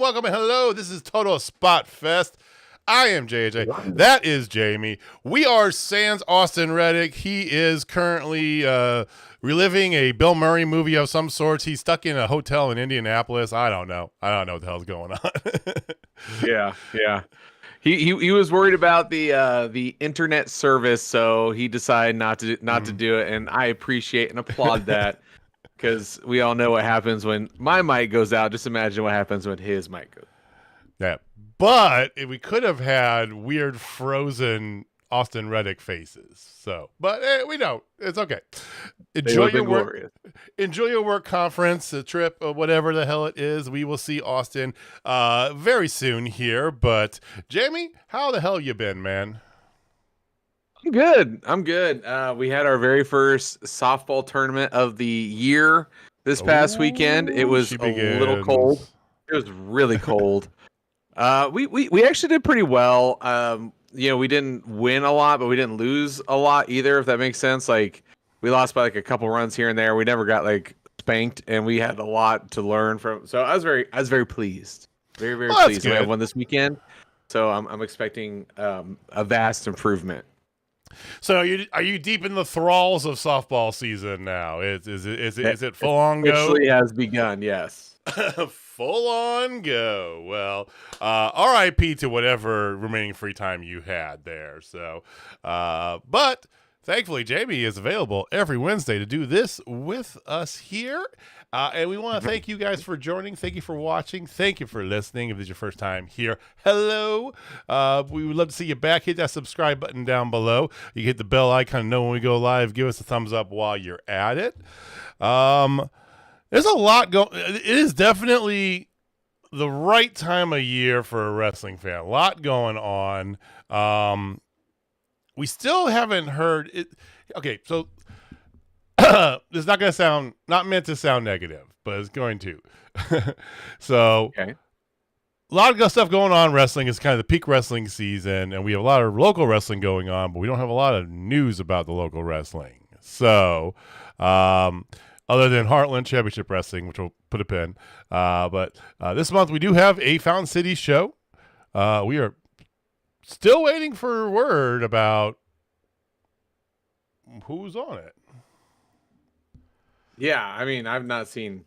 welcome, and hello. This is Total Spotfest. I am JJ. That is Jamie. We are sans Austin Reddick. He is currently reliving a Bill Murray movie of some sorts. He's stuck in a hotel in Indianapolis. I don't know what the hell's going on. Yeah. He was worried about the internet service, so he decided not to do it, and I appreciate and applaud that because we all know what happens when my mic goes out. Just imagine what happens when his mic goes. Yeah, but we could have had weird frozen Austin Reddick faces. So, but we don't. It's okay. Enjoy your work. Glorious. Enjoy your work conference, a trip, or whatever the hell it is. We will see Austin very soon here. But Jamie, how the hell you been, man? I'm good. We had our very first softball tournament of the year this past weekend. It was a little cold. It was really cold. We actually did pretty well. We didn't win a lot, but we didn't lose a lot either, if that makes sense. Like, we lost by like a couple runs here and there. We never got like spanked, and we had a lot to learn from. So I was very pleased. Very pleased. We have one this weekend. So I'm expecting a vast improvement. So are you deep in the thralls of softball season now? Is it full on go? Officially has begun, yes. Full on go. Well, RIP to whatever remaining free time you had there. So, but thankfully, Jamie is available every Wednesday to do this with us here. And we want to thank you guys for joining. Thank you for watching. Thank you for listening. If this is your first time here, hello. We would love to see you back. Hit that subscribe button down below. You hit the bell icon, know when we go live. Give us a thumbs up while you're at it. There's a lot going. It is definitely the right time of year for a wrestling fan. A lot going on. We still haven't heard it. Okay, so it's not meant to sound negative, but it's going to. So, okay. A lot of stuff going on. Wrestling is kind of the peak wrestling season, and we have a lot of local wrestling going on, but we don't have a lot of news about the local wrestling. So, other than Heartland Championship Wrestling, which we'll put a pin. But this month we do have a Fountain City show. We are still waiting for word about who's on it. Yeah, I mean, I've not seen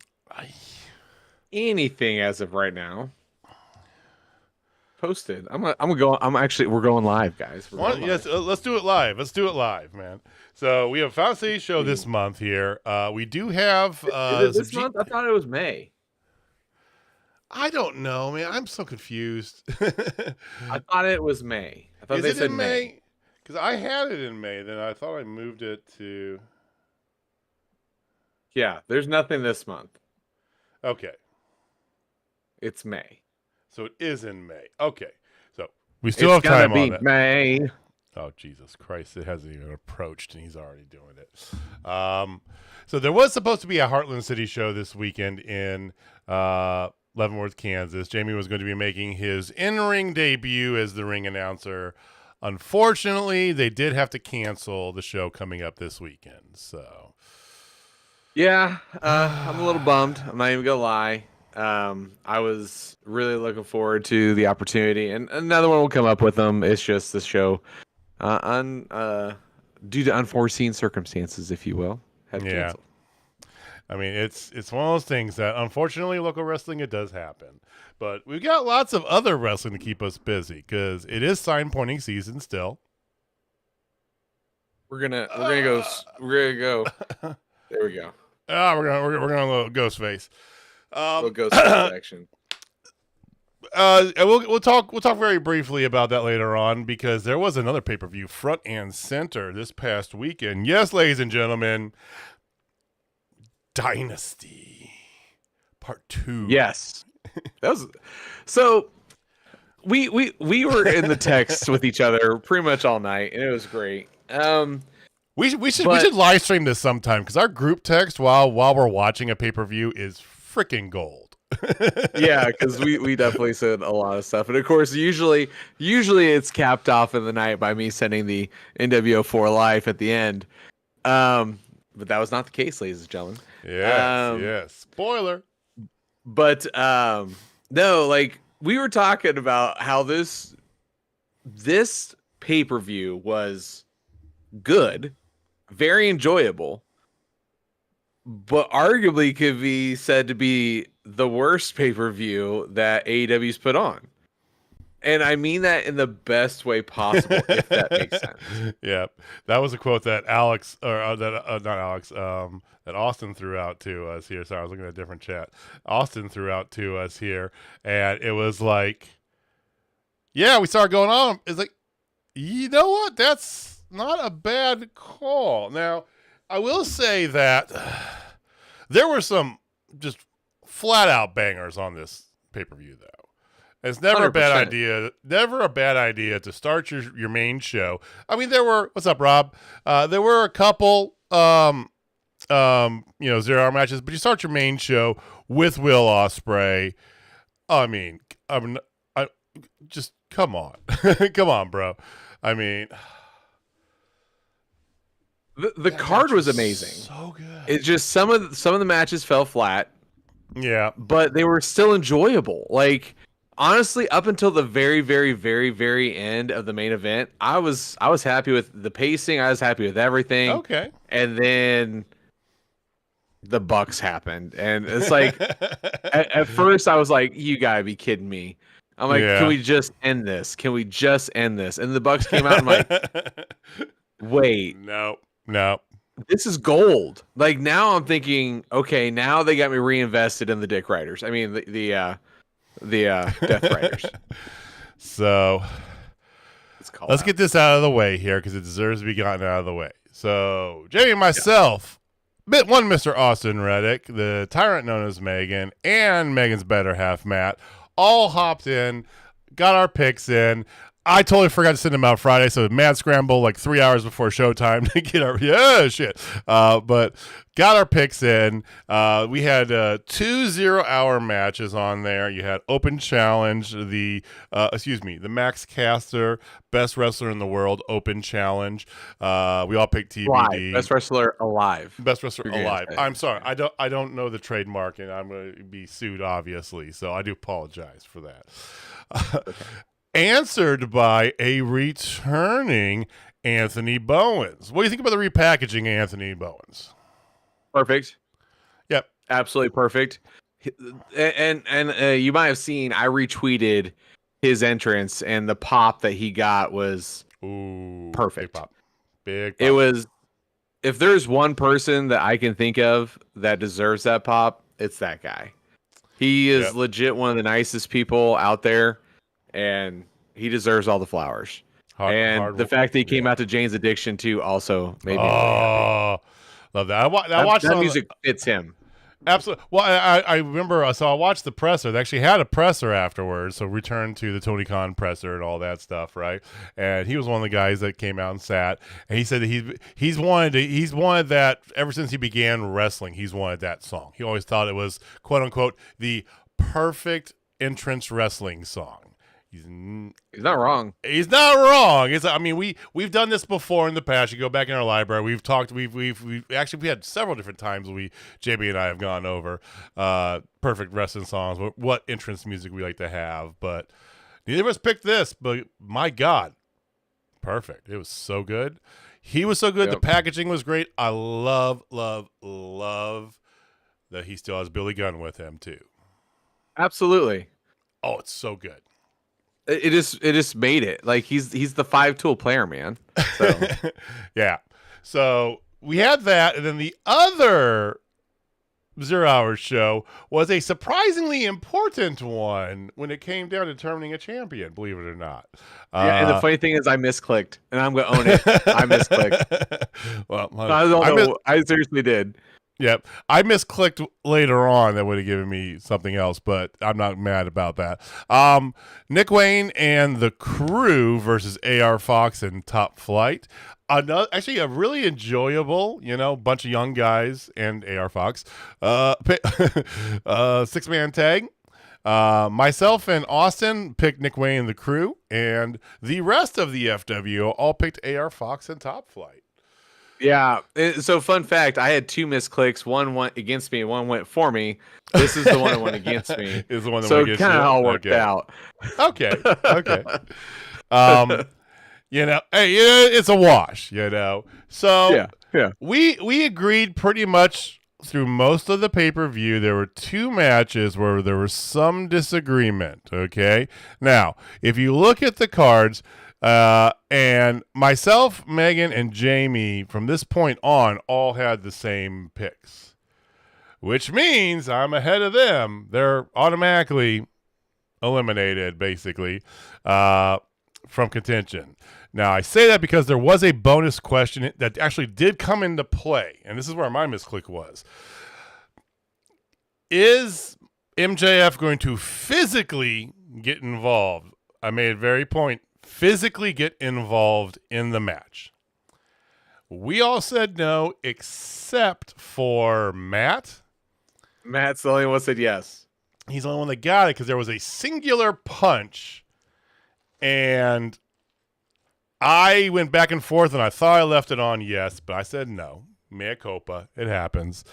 anything as of right now posted. We're going live, guys. Yes, let's do it live. Let's do it live, man. So we have Fountain City show this month here. We do have is it this month? I thought it was May. I don't know, man. I'm so confused. I thought it was May. I thought they said May. Because I had it in May, then I thought I moved it to. Yeah, there's nothing this month. Okay. It's May. So it is in May. Okay. So we still have time on that. May. Oh, Jesus Christ. It hasn't even approached, and he's already doing it. So there was supposed to be a Heartland City show this weekend in Leavenworth, Kansas. Jamie was going to be making his in-ring debut as the ring announcer. Unfortunately, they did have to cancel the show coming up this weekend. So, yeah, I'm a little bummed. I'm not even going to lie. I was really looking forward to the opportunity, and another one will come up with them. It's just the show, due to unforeseen circumstances, if you will, had canceled. I mean, it's one of those things that, unfortunately, local wrestling, it does happen. But we've got lots of other wrestling to keep us busy because it is sign pointing season still. We're gonna go. There we go. We're gonna go Ghostface. Ghostface action. And we'll talk very briefly about that later on because there was another pay-per-view front and center this past weekend. Yes, ladies and gentlemen. Dynasty Part 2. Yes. That was so we were in the text with each other pretty much all night, and it was great. We should live stream this sometime because our group text while we're watching a pay-per-view is freaking gold. Yeah, because we definitely said a lot of stuff, and of course usually it's capped off in the night by me sending the NWO4 Life at the end. But that was not the case, ladies and gentlemen. Yes. Spoiler. But No, like we were talking about how this pay-per-view was good, very enjoyable, but arguably could be said to be the worst pay-per-view that AEW's put on. And I mean that in the best way possible, if that makes sense. Yeah, that was a quote that Alex, or not Alex, that Austin threw out to us here. Sorry, I was looking at a different chat. Austin threw out to us here, and it was like, yeah, we started going on. It's like, you know what? That's not a bad call. Now, I will say that there were some just flat out bangers on this pay-per-view, though. It's never 100%. A bad idea. Never a bad idea to start your main show. I mean, there were, what's up, Rob? There were a couple, 0-hour matches, but you start your main show with Will Ospreay. I mean, just come on, come on, bro. I mean, the card was amazing. So good. It's just some of the matches fell flat. Yeah, but they were still enjoyable. Like, honestly, up until the very, very, very, very end of the main event, I was happy with the pacing. I was happy with everything. Okay. And then the Bucks happened, and it's like at first I was like, "You gotta be kidding me!" I'm like, "Can we just end this? Can we just end this?" And the Bucks came out. I'm like, "Wait, no." This is gold." Like, now I'm thinking, okay, now they got me reinvested in the Dick Riders. I mean, the Death Riders. So let's get this out of the way here, because it deserves to be gotten out of the way. So Jamie and myself, one Mr. Austin Reddick, the tyrant known as Megan, and Megan's better half, Matt, all hopped in, got our picks in. I totally forgot to send them out Friday, so Matt scrambled like 3 hours before showtime to get our but got our picks in. We had 2 0-hour matches on there. You had Open Challenge, the Max Caster Best Wrestler in the World Open Challenge. We all picked TBD. Live. Best Wrestler Alive. Best Wrestler Alive. I'm sorry, I don't know the trademark, and I'm going to be sued, obviously. So I do apologize for that. Okay. Answered by a returning Anthony Bowens. What do you think about the repackaging Anthony Bowens? Perfect. Yep. Absolutely perfect. And you might have seen, I retweeted his entrance, and the pop that he got was perfect. Big pop. It was, if there's one person that I can think of that deserves that pop, it's that guy. He is legit one of the nicest people out there. And he deserves all the flowers. The fact that he came out to Jane's Addiction too also made me really happy. Love that. I watched that music fits him. Absolutely. Well, I remember, so I watched the presser. They actually had a presser afterwards, so returned to the Tony Khan presser and all that stuff, right? And he was one of the guys that came out and sat, and he said that he's wanted that ever since he began wrestling. He's wanted that song. He always thought it was, quote unquote, the perfect entrance wrestling song. He's not wrong. He's not wrong. We've done this before in the past. You go back in our library. We've talked. We've actually had several different times. JB and I have gone over perfect wrestling songs. What entrance music we like to have, but neither of us picked this. But my God, perfect. It was so good. He was so good. Yep. The packaging was great. I love that he still has Billy Gunn with him too. Absolutely. Oh, it's so good. It just made it. Like, he's the 5-tool player, man. So. Yeah. So we had that, and then the other 0-hour show was a surprisingly important one when it came down to determining a champion, believe it or not. Yeah, and the funny thing is I misclicked, and I'm going to own it. I misclicked. Well, I seriously did. Yep. I misclicked later on. That would have given me something else, but I'm not mad about that. Nick Wayne and the Crew versus AR Fox and Top Flight. Actually, a really enjoyable, bunch of young guys and AR Fox. 6-man tag. Myself and Austin picked Nick Wayne and the Crew, and the rest of the FW all picked AR Fox and Top Flight. Yeah. So fun fact, I had 2 misclicks. One went against me and one went for me. This is the one that went against me. Is the one that so went against kind you? of all worked Okay. out. Okay. Hey, it's a wash, So yeah. we agreed pretty much through most of the pay-per-view. There were 2 matches where there was some disagreement, okay? Now, if you look at the cards, and myself, Megan, and Jamie, from this point on, all had the same picks, which means I'm ahead of them. They're automatically eliminated, basically, from contention. Now, I say that because there was a bonus question that actually did come into play, and this is where my misclick was. Is MJF going to physically get involved? I made a very point, physically get involved in the match. We all said no, except for Matt. Matt's the only one that said yes. He's the only one that got it because there was a singular punch, and I went back and forth, and I thought I left it on yes, but I said no. Mea culpa. It happens.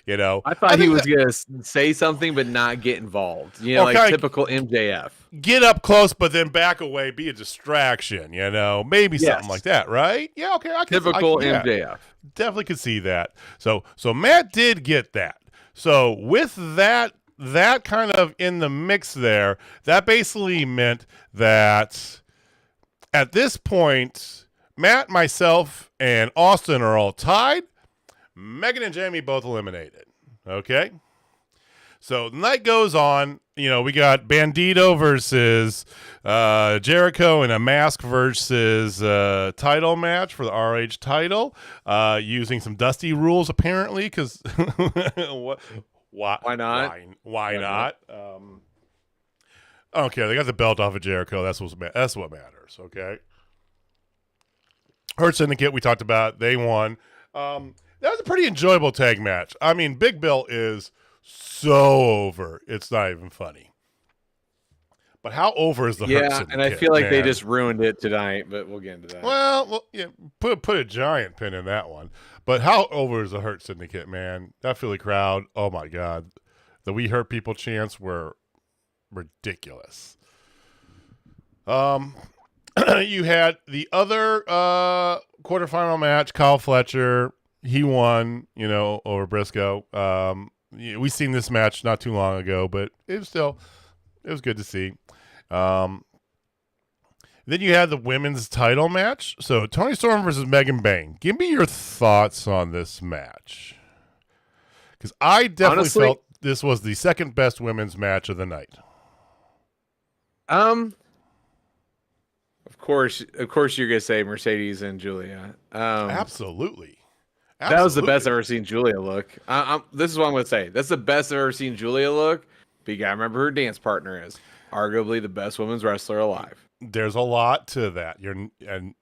I thought he was going to say something but not get involved. Like typical MJF. Get up close, but then back away, be a distraction, Maybe something like that, right? Yeah, okay. Typical MJF. Definitely could see that. So Matt did get that. So with that kind of in the mix there, that basically meant that at this point, Matt, myself, and Austin are all tied. Megan and Jamie both eliminated. Okay? So the night goes on. We got Bandito versus Jericho in a mask versus title match for the RH title, using some Dusty rules, apparently, because why not? Why not? I don't care. They got the belt off of Jericho. That's what matters. Okay. Hurt Syndicate, we talked about. They won. That was a pretty enjoyable tag match. I mean, Big Bill is so over. It's not even funny. But how over is the Hurt Syndicate? And I feel like they just ruined it tonight, but we'll get into that. Well, yeah, put a giant pin in that one. But how over is the Hurt Syndicate, man? That Philly crowd, oh my God. The We Hurt People chants were ridiculous. You had the other quarterfinal match, Kyle Fletcher. He won, over Briscoe. We seen this match not too long ago, but it was good to see. Then you had the women's title match. So Toni Storm versus Megan Bayne. Give me your thoughts on this match, because I definitely felt this was the second best women's match of the night. Of course, you're gonna say Mercedes and Julia. Absolutely. That was the best I've ever seen Julia look. This is what I'm gonna say. That's the best I've ever seen Julia look. But you gotta remember who her dance partner is. Arguably the best women's wrestler alive. There's a lot to that. And it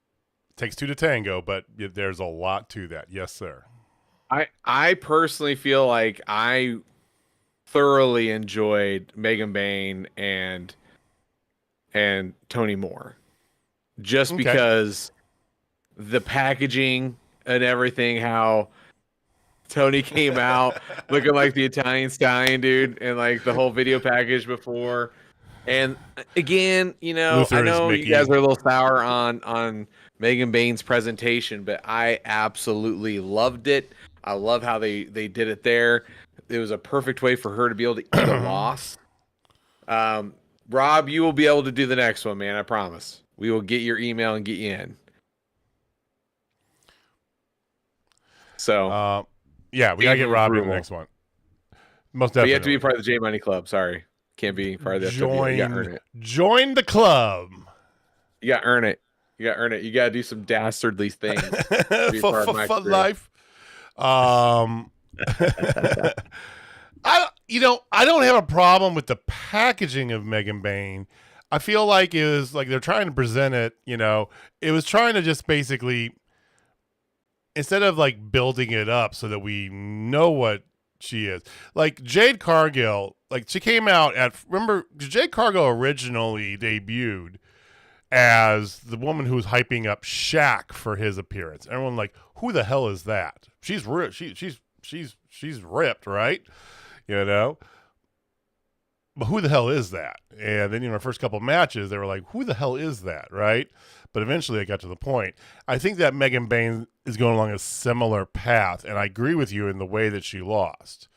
takes 2 to tango, but there's a lot to that. Yes, sir. I personally feel like I thoroughly enjoyed Megan Bayne and Toni Moore. Just because the packaging and everything, how Tony came out looking like the Italian stallion, dude, and like the whole video package before. And again, Luther, I know you guys are a little sour on Megan Bayne's presentation, but I absolutely loved it. I love how they did it there. It was a perfect way for her to be able to eat a loss. Rob, you will be able to do the next one, man. I promise. We will get your email and get you in. So, we gotta get Rob in the next one. Most definitely. But you have to be part of the J Money Club. Sorry, can't be part of the FW. You gotta earn it. Join the club. You gotta earn it. You gotta do some dastardly things for life. I don't have a problem with the packaging of Megan Bayne. I feel like it was like they're trying to present it, it was trying to just basically, instead of like building it up so that we know what she is. Like Jade Cargill, like she came out remember Jade Cargill originally debuted as the woman who was hyping up Shaq for his appearance. Everyone like, who the hell is that? She's she's ripped, right? You know. But who the hell is that? And then, our first couple matches, they were like, who the hell is that, right? But eventually it got to the point. I think that Megan Bayne is going along a similar path, and I agree with you in the way that she lost.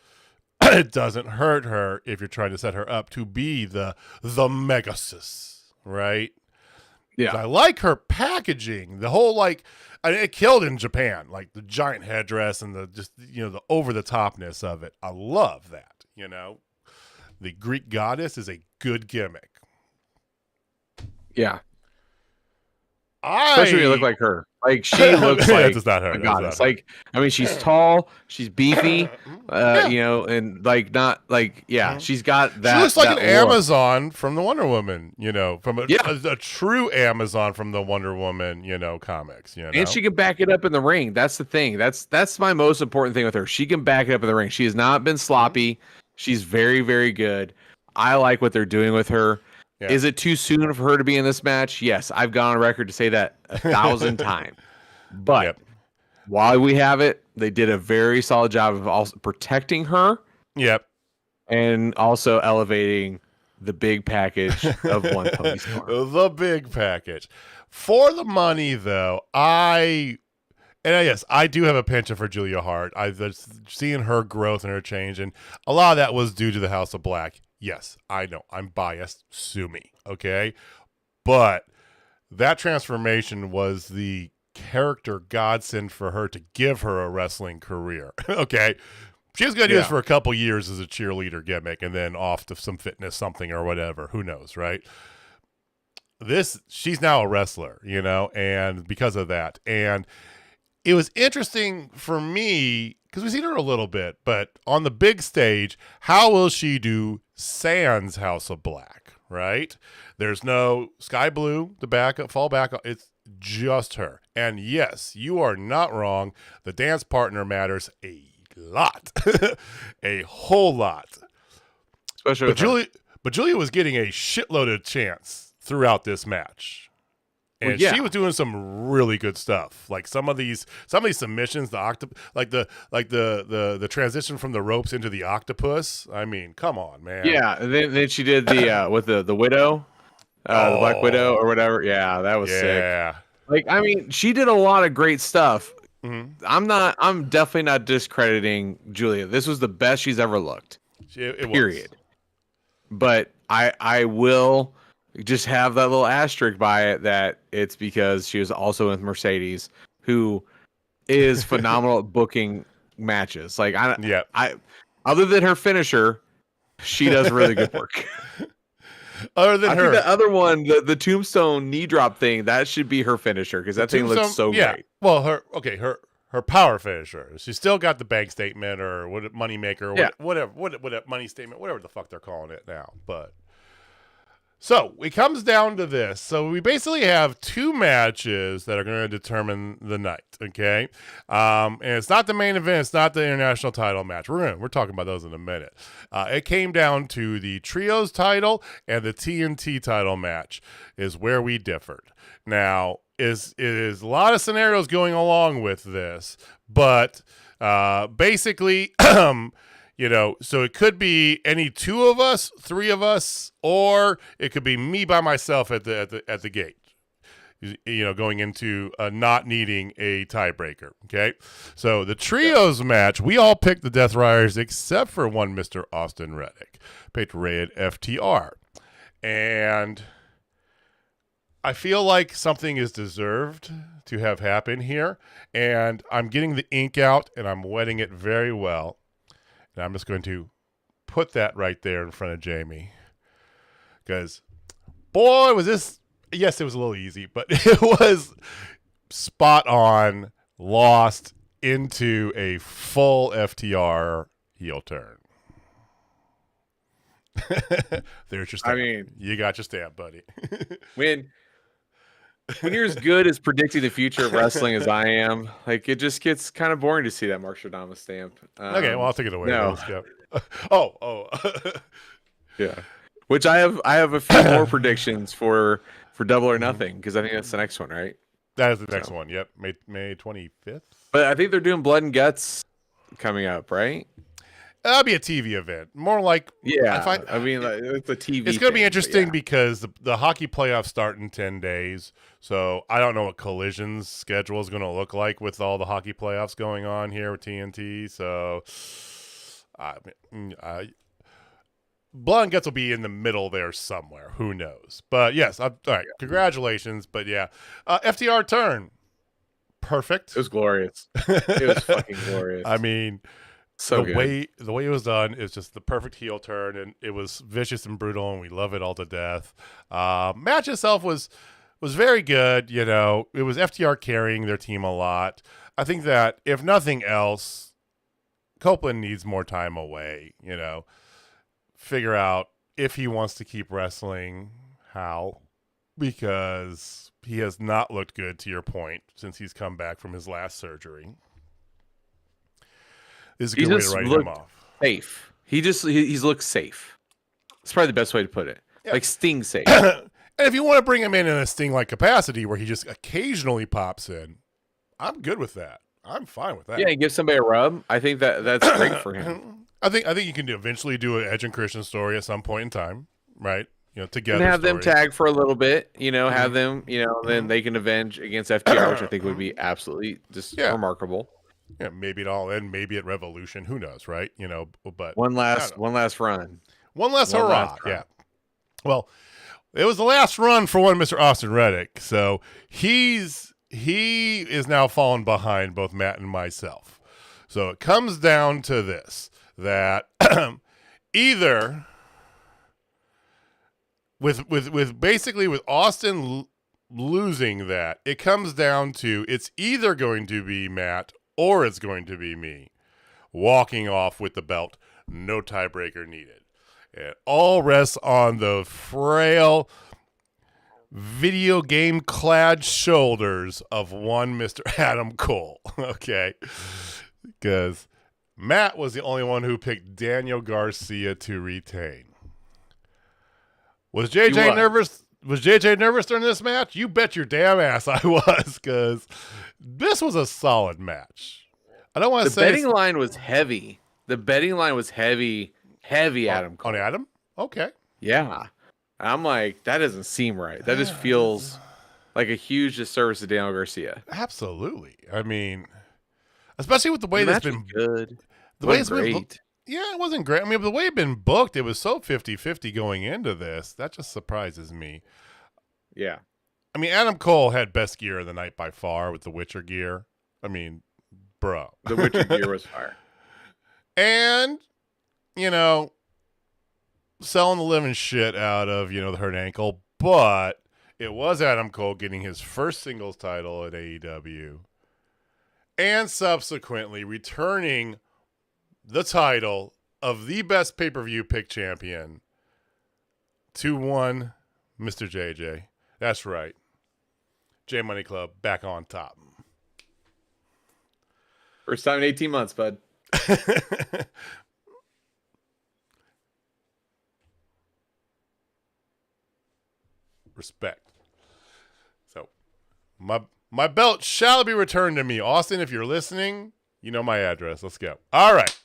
It doesn't hurt her if you're trying to set her up to be the Megasis, right? Yeah. I like her packaging. The whole, it killed in Japan, like the giant headdress and the over-the-topness of it. I love that, The Greek goddess is a good gimmick. Yeah. Especially when you look like her. Like, she looks like a goddess. Like, I mean, she's tall, she's beefy, and she's got that. She looks like an look. Amazon from the Wonder Woman, from a true Amazon from the Wonder Woman, comics, And she can back it up in the ring. That's the thing. That's my most important thing with her. She can back it up in the ring. She has not been sloppy. She's very, very good. I like what they're doing with her. Yeah. Is it too soon for her to be in this match? Yes, I've gone on record to say that 1,000 times. But while we have it, they did a very solid job of also protecting her. Yep. And also elevating the big package of One Pony Storm. The big package. For the money, though, I do have a penchant for Julia Hart. I've seen her growth and her change, and a lot of that was due to the House of Black. Yes, I know. I'm biased. Sue me, okay? But that transformation was the character godsend for her to give her a wrestling career, okay? She was going to do this for a couple years as a cheerleader gimmick and then off to some fitness something or whatever. Who knows, right? She's now a wrestler, and because of that. And it was interesting for me because we've seen her a little bit, but on the big stage, how will she do sans House of Black, right? There's no Sky Blue to fall back. It's just her. And yes, you are not wrong. The dance partner matters a lot, a whole lot. Especially but Julia was getting a shitload of chance throughout this match. And she was doing some really good stuff, like some of these submissions, the transition from the ropes into the octopus. I mean, come on, man. Yeah, then she did the with the widow, the Black Widow or whatever. Yeah, that was sick. Like, I mean, she did a lot of great stuff. Mm-hmm. I'm definitely not discrediting Julia. This was the best she's ever looked. It period. Was. But I will just have that little asterisk by it that it's because she was also with Mercedes, who is phenomenal at booking matches. Like, I other than her finisher, she does really good work. Other than I think the other one, the tombstone knee drop thing, that should be her finisher because that thing looks so great. Well, her power finisher. She's still got the bank statement or money maker, whatever money statement, whatever the fuck they're calling it now. But so it comes down to this. So we basically have two matches that are going to determine the night. Okay, and it's not the main event. It's not the international title match. We're talking about those in a minute. It came down to the trios title and the TNT title match is where we differed. Now is a lot of scenarios going along with this, but basically. So it could be any two of us, three of us, or it could be me by myself at the gate. Going into not needing a tiebreaker. Okay, so the trios match, we all picked the Death Riders except for one Mr. Austin Reddick, picked Red FTR, and I feel like something is deserved to have happen here, and I'm getting the ink out and I'm wetting it very well. And I'm just going to put that right there in front of Jamie. Because, boy, was this... Yes, it was a little easy, but it was spot on, lost into a full FTR heel turn. There's your stamp. I mean... You got your stamp, buddy. When you're as good as predicting the future of wrestling as I am, like, it just gets kind of boring to see that Mark Stradamus stamp. Okay, well, I'll take it away. No. Let's go. Yeah. Which I have a few more predictions for for Double or Nothing, because I think that's the next one, right? That is the next one. Yep, May 25th. But I think they're doing Blood and Guts coming up, right? That'll be a TV event. More like I mean, like, it's a TV. It's going to be interesting because the hockey playoffs start in 10 days. So I don't know what Collision's schedule is going to look like with all the hockey playoffs going on here with TNT. So Blood and Guts will be in the middle there somewhere. Who knows? But yes, all right. Congratulations. But yeah, FTR turn. Perfect. It was glorious. It was fucking glorious. I mean, so the way it was done is just the perfect heel turn, and it was vicious and brutal, and we love it all to death. Match itself was very good. You know, it was FTR carrying their team a lot. I think that if nothing else, Copeland needs more time away. You know, figure out if he wants to keep wrestling, how, because he has not looked good, to your point, since he's come back from his last surgery. This is a good way to write him off. Safe. He's looked safe. It's probably the best way to put it. Yeah. Like Sting safe. And if you want to bring him in a Sting-like capacity where he just occasionally pops in, I'm good with that. I'm fine with that. Yeah, and give somebody a rub. I think that's great for him. I think you can eventually do an Edge and Christian story at some point in time, right? You know, together. And have them tag for a little bit. You know, have them. You know, then they can avenge against FTR, which I think would be absolutely just remarkable. Yeah, maybe it all end, maybe at Revolution. Who knows, right? You know, but one last run. One last hurrah. Yeah. Well, it was the last run for one Mr. Austin Reddick. So he is now falling behind both Matt and myself. So it comes down to this, that either with basically with Austin losing that, it comes down to it's either going to be Matt or it's going to be me walking off with the belt, no tiebreaker needed. It all rests on the frail, video game clad shoulders of one Mr. Adam Cole. Okay. Because Matt was the only one who picked Daniel Garcia to retain. Was JJ nervous? Was JJ nervous during this match? You bet your damn ass I was, because this was a solid match. I don't want to say the betting line was heavy. The betting line was heavy. Adam Cole. On Adam? Okay. Yeah. I'm like, that doesn't seem right. That just feels like a huge disservice to Daniel Garcia. Absolutely. I mean, especially with the way that's been good. The way it's been yeah, it wasn't great. I mean, the way it's been booked, it was so 50-50 going into this. That just surprises me. Yeah. I mean, Adam Cole had best gear of the night by far with the Witcher gear. I mean, bro. The Witcher gear was fire. And, you know, selling the living shit out of, you know, the hurt ankle. But it was Adam Cole getting his first singles title at AEW. And subsequently returning the title of the best pay-per-view pick champion to one Mr. JJ. That's right. J Money Club back on top. First time in 18 months, bud. Respect. So, my belt shall be returned to me. Austin, if you're listening, you know my address. Let's go. All right.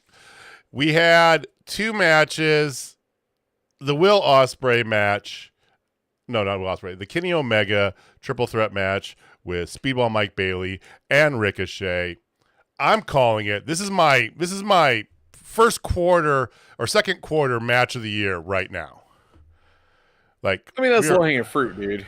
We had two matches. The Will Ospreay match. No, not Will Ospreay. The Kenny Omega triple threat match with Speedball Mike Bailey and Ricochet. I'm calling it. This is my first quarter or second quarter match of the year right now. Like, I mean, that's low hanging fruit, dude.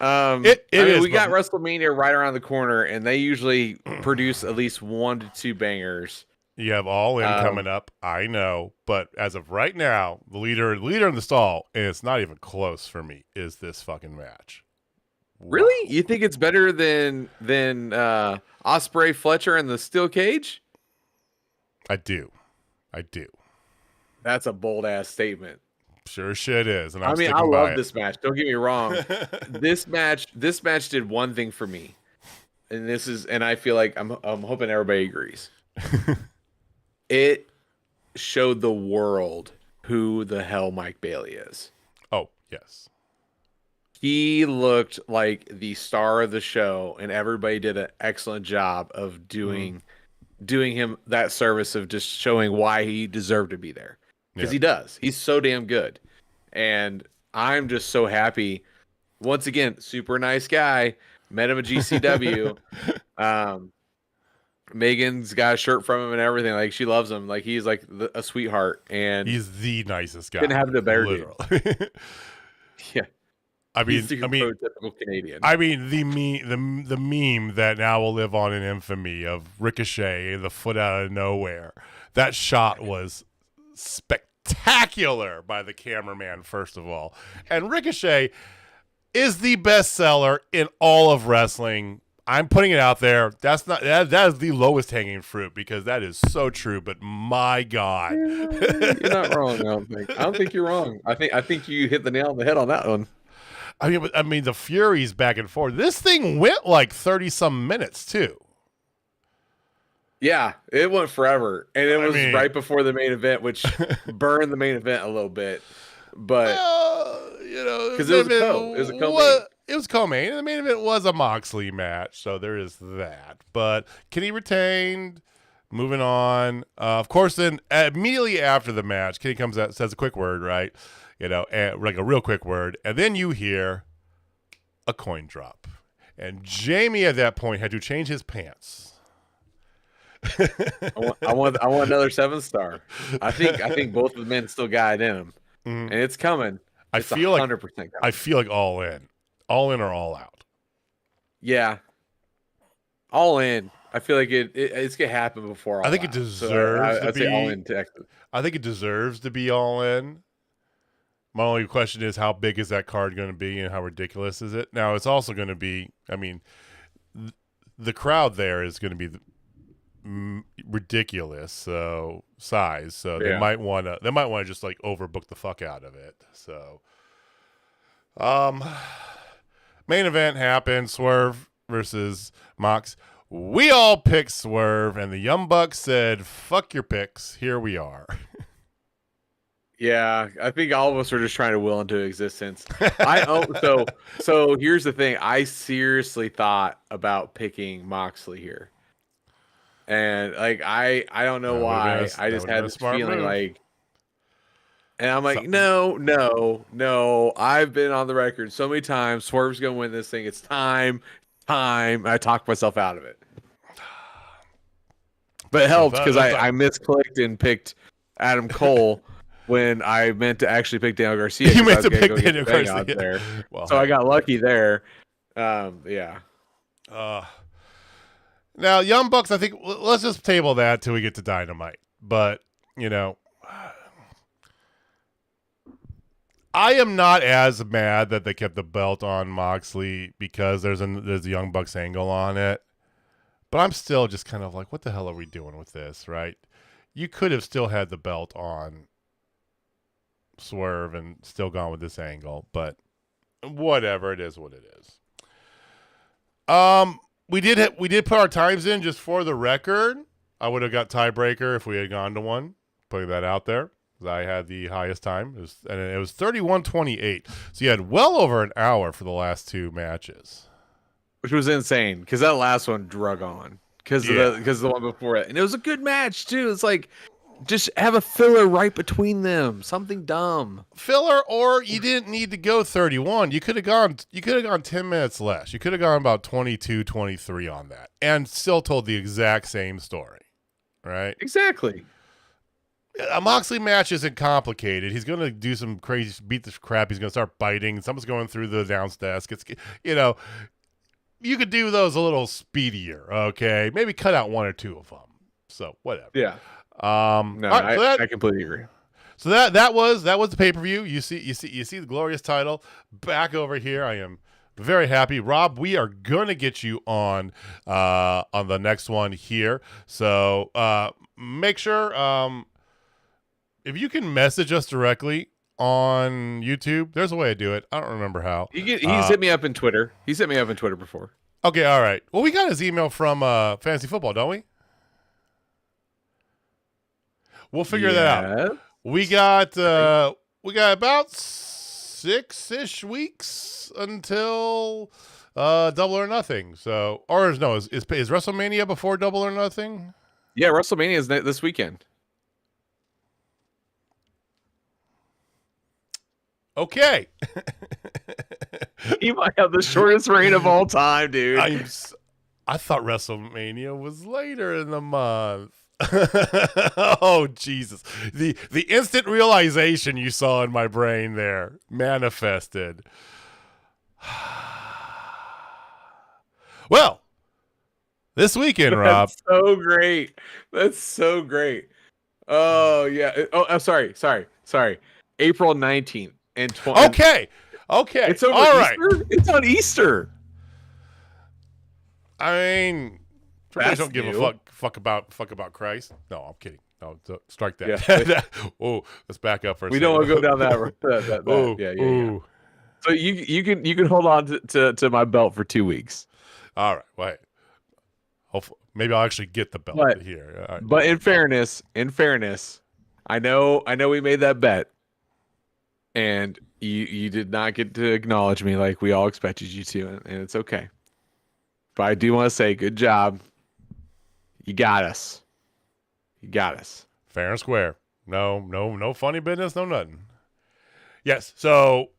It is. We got WrestleMania right around the corner, and they usually produce at least 1 to 2 bangers. You have All In coming up, I know, but as of right now, the leader in the stall, and it's not even close for me, is this fucking match. Wow. Really? You think it's better than Ospreay Fletcher in the steel cage? I do. That's a bold ass statement. Sure shit is, and I love this match. Don't get me wrong. This match did one thing for me, and I feel like I'm hoping everybody agrees. It showed the world who the hell Mike Bailey is. Oh, yes. he looked like the star of the show, and everybody did an excellent job of doing him that service of just showing why he deserved to be there. Because he does. He's so damn good. And I'm just so happy. Once again, super nice guy. Met him at GCW. Megan's got a shirt from him and everything. Like, she loves him. Like, he's like a sweetheart. And he's the nicest guy. Couldn't have the better dude. Yeah. He's the prototypical Canadian. I mean, the meme that now will live on in infamy of Ricochet, the foot out of nowhere. That shot was spectacular by the cameraman, first of all. And Ricochet is the best seller in all of wrestling. I'm putting it out there. That is the lowest hanging fruit, because that is so true. But my God, you're not wrong. I don't think you're wrong. I think you hit the nail on the head on that one. I mean, the Furies back and forth. This thing went like 30 some minutes too. Yeah, it went forever, and it was right before the main event, which burned the main event a little bit. But because it was co-main, and the main event was a Moxley match, so there is that. But Kenny retained. Moving on, of course. Then immediately after the match, Kenny comes out, says a quick word, right? Like a real quick word, and then you hear a coin drop, and Jamie at that point had to change his pants. I want another 7-star. I think both of the men still got it in them, and it's coming. I feel 100% coming. I feel like all in or all out. Yeah, all in. I feel like it's gonna happen before. All I think it deserves to be all in. Texas. I think it deserves to be all in. My only question is, how big is that card going to be, and how ridiculous is it? Now, it's also going to be, I mean, the crowd there is going to be ridiculous size, so they might want to just like overbook the fuck out of it. So, main event happened: Swerve versus Mox. We all picked Swerve, and the Young Bucks said, "Fuck your picks. Here we are." Yeah, I think all of us are just trying to will into existence. So here's the thing. I seriously thought about picking Moxley here. And like I don't know why. I just had this feeling like, and I'm like, no. I've been on the record so many times. Swerve's gonna win this thing. It's time. I talked myself out of it. But it helped because I misclicked and picked Adam Cole. When I meant to actually pick Daniel Garcia. You meant to pick Daniel Garcia. There. Well, so I got lucky there. Yeah. Now, Young Bucks, I think, let's just table that till we get to Dynamite. But, I am not as mad that they kept the belt on Moxley because there's a Young Bucks angle on it. But I'm still just kind of like, what the hell are we doing with this, right? You could have still had the belt on Swerve and still gone with this angle, but whatever, it is what it is. We did put our times in just for the record. I would have got tiebreaker if we had gone to one. Putting that out there, I had the highest time, it was 31:28. So you had well over an hour for the last two matches, which was insane because that last one drug on because the one before it, and it was a good match too. It's like, just have a filler right between them. Something dumb. Filler, or you didn't need to go 31. You could have gone 10 minutes less. You could have gone about 22, 23 on that and still told the exact same story. Right? Exactly. A Moxley match isn't complicated. He's going to do some crazy, beat the crap. He's going to start biting. Someone's going through the announce desk. You could do those a little speedier. Okay. Maybe cut out one or two of them. So whatever. Yeah. I completely agree. So that was the pay-per-view. You see the glorious title back over here. I am very happy. Rob, we are going to get you on the next one here. So make sure if you can message us directly on YouTube. There's a way to do it. I don't remember how. He's hit me up in Twitter. He's hit me up in Twitter before. Okay, all right. Well, we got his email from Fantasy Football, don't we? We'll figure that out. We got about 6-ish weeks until Double or Nothing. So, or no, is WrestleMania before Double or Nothing? Yeah, WrestleMania is this weekend. Okay. He might have the shortest reign of all time, dude. I thought WrestleMania was later in the month. Oh, Jesus. The instant realization you saw in my brain there manifested. Well, this weekend, Rob. That's so great. That's so great. Oh, yeah. Oh, I'm sorry. April 19th and 20. Okay. It's over All Easter? Right. It's on Easter. I mean, don't give a fuck about Christ. No, I'm kidding. No, strike that. Yeah. Oh, let's back up for a second. We don't want to go down that road. Yeah. So you can hold on to my belt for 2 weeks. All right. Wait. Hopefully, maybe I'll actually get the belt here. Right. But in fairness, I know we made that bet, and you did not get to acknowledge me like we all expected you to, and it's okay. But I do want to say, good job. You got us. Fair and square. No funny business, no nothing. Yes. So,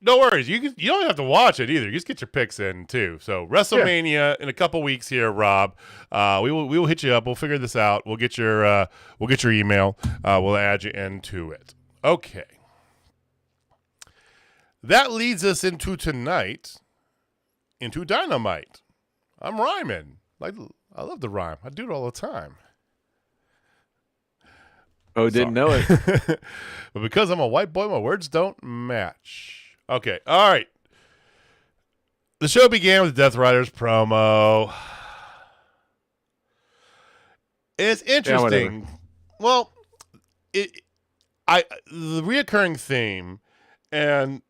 no worries. You don't have to watch it either. You just get your picks in too. So WrestleMania in a couple weeks here, Rob. We will hit you up. We'll figure this out. We'll get your email. We'll add you into it. Okay. That leads us into tonight. Into Dynamite. I'm rhyming. I love the rhyme. I do it all the time. Oh, didn't know it. But because I'm a white boy, my words don't match. Okay. All right. The show began with the Death Riders promo. It's interesting. Well, the reoccurring theme, and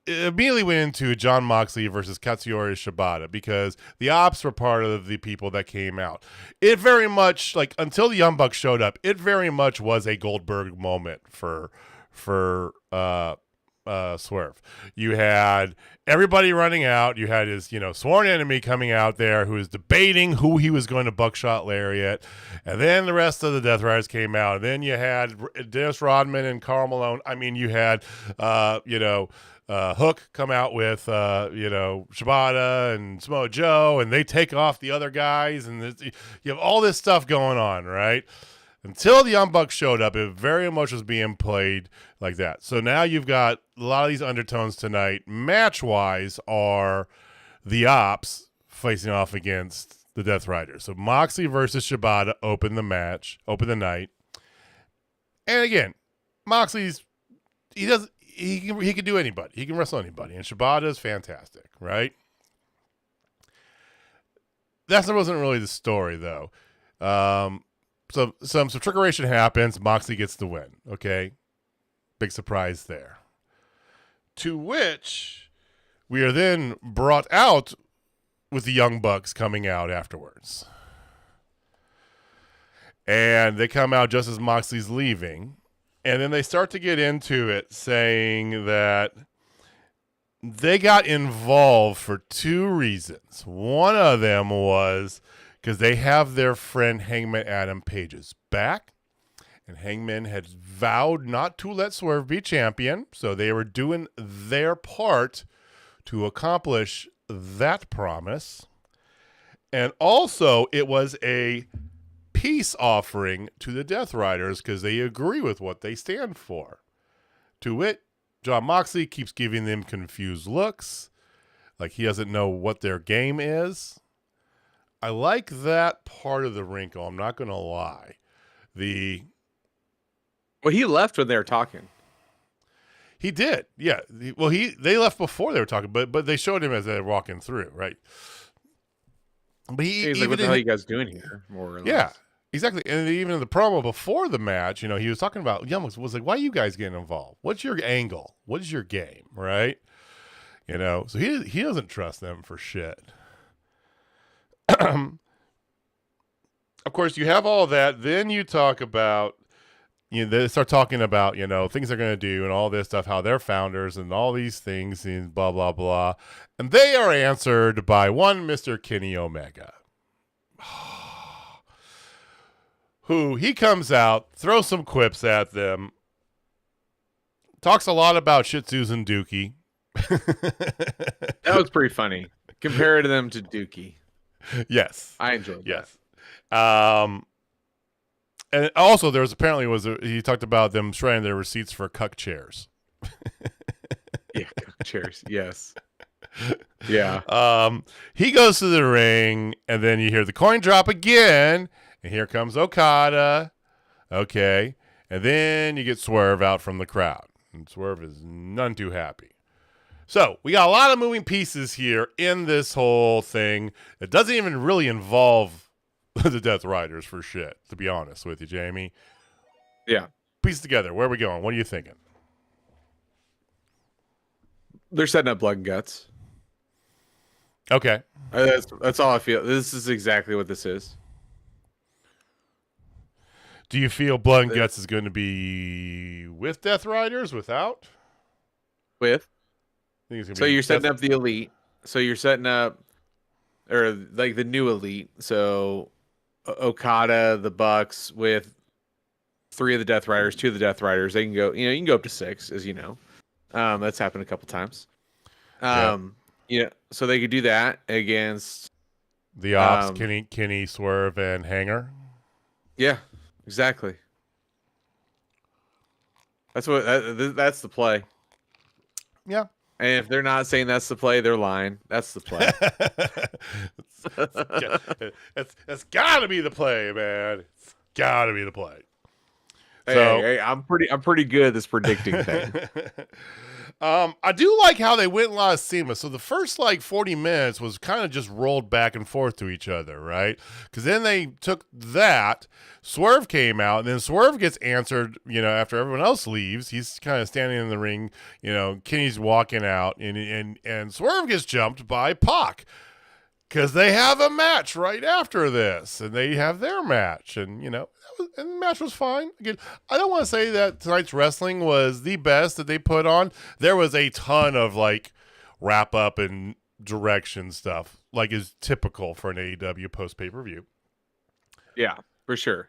it immediately went into Jon Moxley versus Katsuyori Shibata because the Ops were part of the people that came out. It very much, like, until the Young Bucks showed up, it very much was a Goldberg moment for Swerve. You had everybody running out. You had his, sworn enemy coming out there who was debating who he was going to buckshot lariat. And then the rest of the Death Riders came out. And then you had Dennis Rodman and Karl Malone. I mean, you had, Hook come out with, Shibata and Samoa Joe, and they take off the other guys. And you have all this stuff going on, right? Until the Young Bucks showed up, it very much was being played like that. So now you've got a lot of these undertones tonight. Match-wise are the Ops facing off against the Death Riders. So Moxley versus Shibata open the night. And again, Moxley's he can do anybody. He can wrestle anybody. And Shibata is fantastic, right? That wasn't really the story, though. So some trickery happens. Moxley gets the win. Okay, big surprise there. To which we are then brought out with the Young Bucks coming out afterwards, and they come out just as Moxley's leaving, and then they start to get into it, saying that they got involved for two reasons. One of them was because they have their friend Hangman Adam Page's back, and Hangman had vowed not to let Swerve be champion, so they were doing their part to accomplish that promise. And also, it was a peace offering to the Death Riders because they agree with what they stand for. To wit, Jon Moxley keeps giving them confused looks, like he doesn't know what their game is. I like that part of the wrinkle. I'm not going to lie. Well, he left when they were talking. He did, yeah. They left before they were talking, but they showed him as they were walking through, right? But he's like, "What the hell are you guys doing here?" More or less. Yeah, exactly. And even in the promo before the match, he was talking about. Young was like, "Why are you guys getting involved? What's your angle? What is your game?" Right? So he doesn't trust them for shit. Of course, you have all that. Then you talk about they start talking about, things they're going to do and all this stuff, how they're founders and all these things and blah, blah, blah. And they are answered by one Mr. Kenny Omega, who he comes out, throws some quips at them, talks a lot about Shih Tzus and Dookie. That was pretty funny. Compare them to Dookie. Yes. I enjoyed that. Yes. And also there was he talked about them shredding their receipts for cuck chairs. Yeah, cuck chairs. Yes. Yeah. He goes to the ring, and then you hear the coin drop again, and here comes Okada. Okay. And then you get Swerve out from the crowd. And Swerve is none too happy. So we got a lot of moving pieces here in this whole thing. It doesn't even really involve the Death Riders for shit, to be honest with you, Jamie. Yeah. Piece together. Where are we going? What are you thinking? They're setting up blood and guts. Okay. That's all I feel. This is exactly what this is. Do you feel Blood and Guts is going to be with Death Riders, without? With? So you're setting up the Elite. So you're setting up, or like the new Elite. So Okada, the Bucks, with 3 of the Death Riders, 2 of the Death Riders. They can go. You can go up to 6, as you know. That's happened a couple times. Yeah. So they could do that against the Ops, Kenny, Swerve, and Hanger. Yeah. Exactly. That's the play. Yeah. And if they're not saying that's the play, they're lying. That's the play. That's got to be the play, man. It's got to be the play. Hey, I'm pretty good at this predicting thing. I do like how they went La Cima. So the first 40 minutes was kind of just rolled back and forth to each other, right? Because then they took that. Swerve came out, and then Swerve gets answered, after everyone else leaves. He's kind of standing in the ring, Kenny's walking out, and Swerve gets jumped by Pac. Because they have a match right after this, and they have their match, and and the match was fine. Again, I don't want to say that tonight's wrestling was the best that they put on. There was a ton of wrap up and direction stuff, is typical for an AEW post pay-per-view. Yeah, for sure.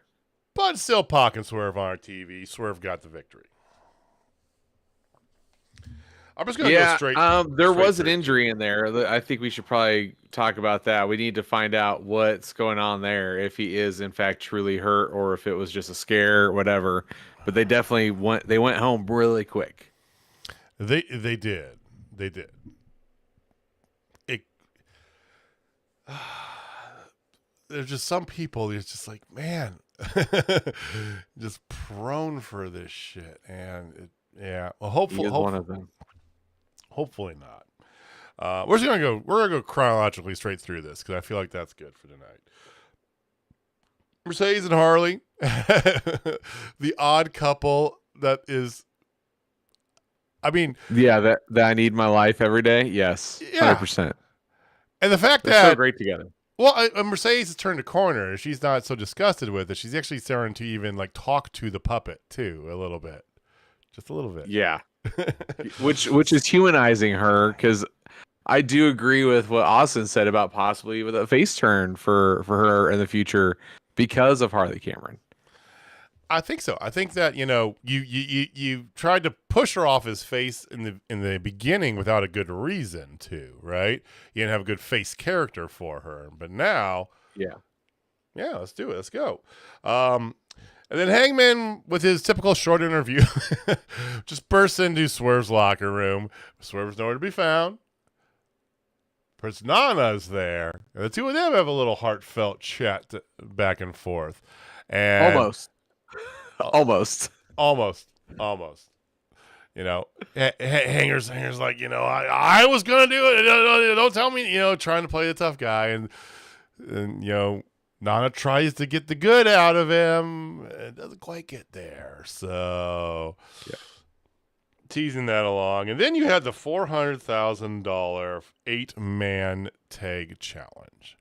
But still, Pac and Swerve on our TV. Swerve got the victory. I'm just going to go straight. There was an injury in there. I think we should probably talk about that. We need to find out what's going on there, if he is in fact truly hurt or if it was just a scare or whatever. But they definitely went home really quick. They did. They did. There's just some people. It's just man, just prone for this shit, and yeah. Well, hopefully, one of them. Hopefully not. We're gonna go chronologically straight through this because I feel like that's good for tonight. Mercedes and Harley, the odd couple that is. I mean, yeah, that I need my life every day. Yes, 100%. And the fact they're that so great together. Well, Mercedes has turned a corner. She's not so disgusted with it. She's actually starting to even talk to the puppet too, a little bit, just a little bit. Yeah. which is humanizing her, because I do agree with what Austin said about possibly with a face turn for her in the future because of Harley Cameron. I think so. I think that you tried to push her off his face in the beginning without a good reason to, right? You didn't have a good face character for her, but now, yeah, let's do it. Let's go. And then Hangman, with his typical short interview, just bursts into Swerve's locker room. Swerve's nowhere to be found. Prince Nana's there. And the two of them have a little heartfelt chat back and forth. And Almost. Hanger's like, I was going to do it. Don't tell me, trying to play the tough guy. And Nana tries to get the good out of him. It doesn't quite get there. So, teasing that along. And then you had the $400,000 8-man tag challenge.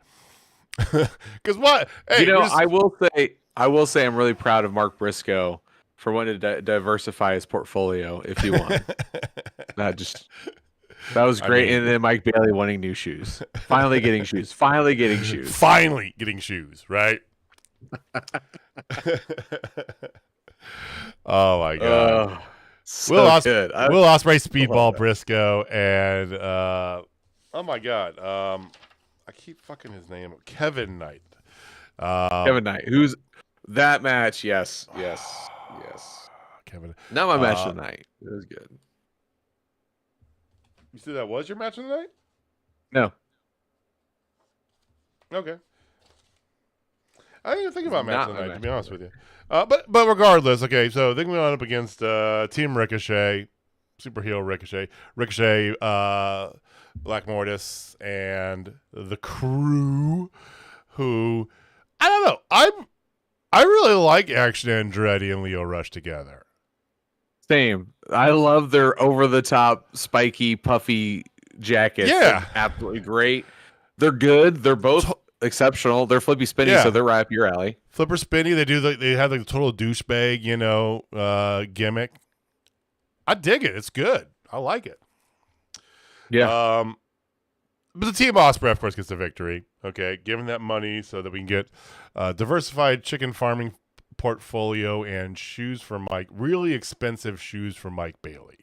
Because what? Hey, I will say I'm really proud of Mark Briscoe for wanting to diversify his portfolio if he won. That was great. And then Mike Bailey wanting new shoes. Finally getting shoes. Finally getting shoes, right? Oh my god. So Will Ospreay speedball Briscoe and oh my god. I keep fucking his name. Kevin Knight. Kevin Knight. Who's that match? Yes. Kevin. Not my match of the night. It was good. You said that was your match of the night? No. Okay. I didn't even think about match of the night, to be honest with you. But regardless, okay, so they went up against Team Ricochet, super heel Ricochet, Black Mortis, and the Crew, who I don't know. I really like Action Andretti and Lio Rush together. Same. I love their over-the-top, spiky, puffy jackets. Yeah. They're absolutely great. They're good. They're both exceptional. They're flippy spinny, so they're right up your alley. Flipper spinny. They have like the total douchebag, gimmick. I dig it. It's good. I like it. Yeah. But the Team Ospreay, of course, gets the victory. Okay, giving that money so that we can get diversified chicken farming portfolio and shoes for Mike. Really expensive shoes for Mike Bailey.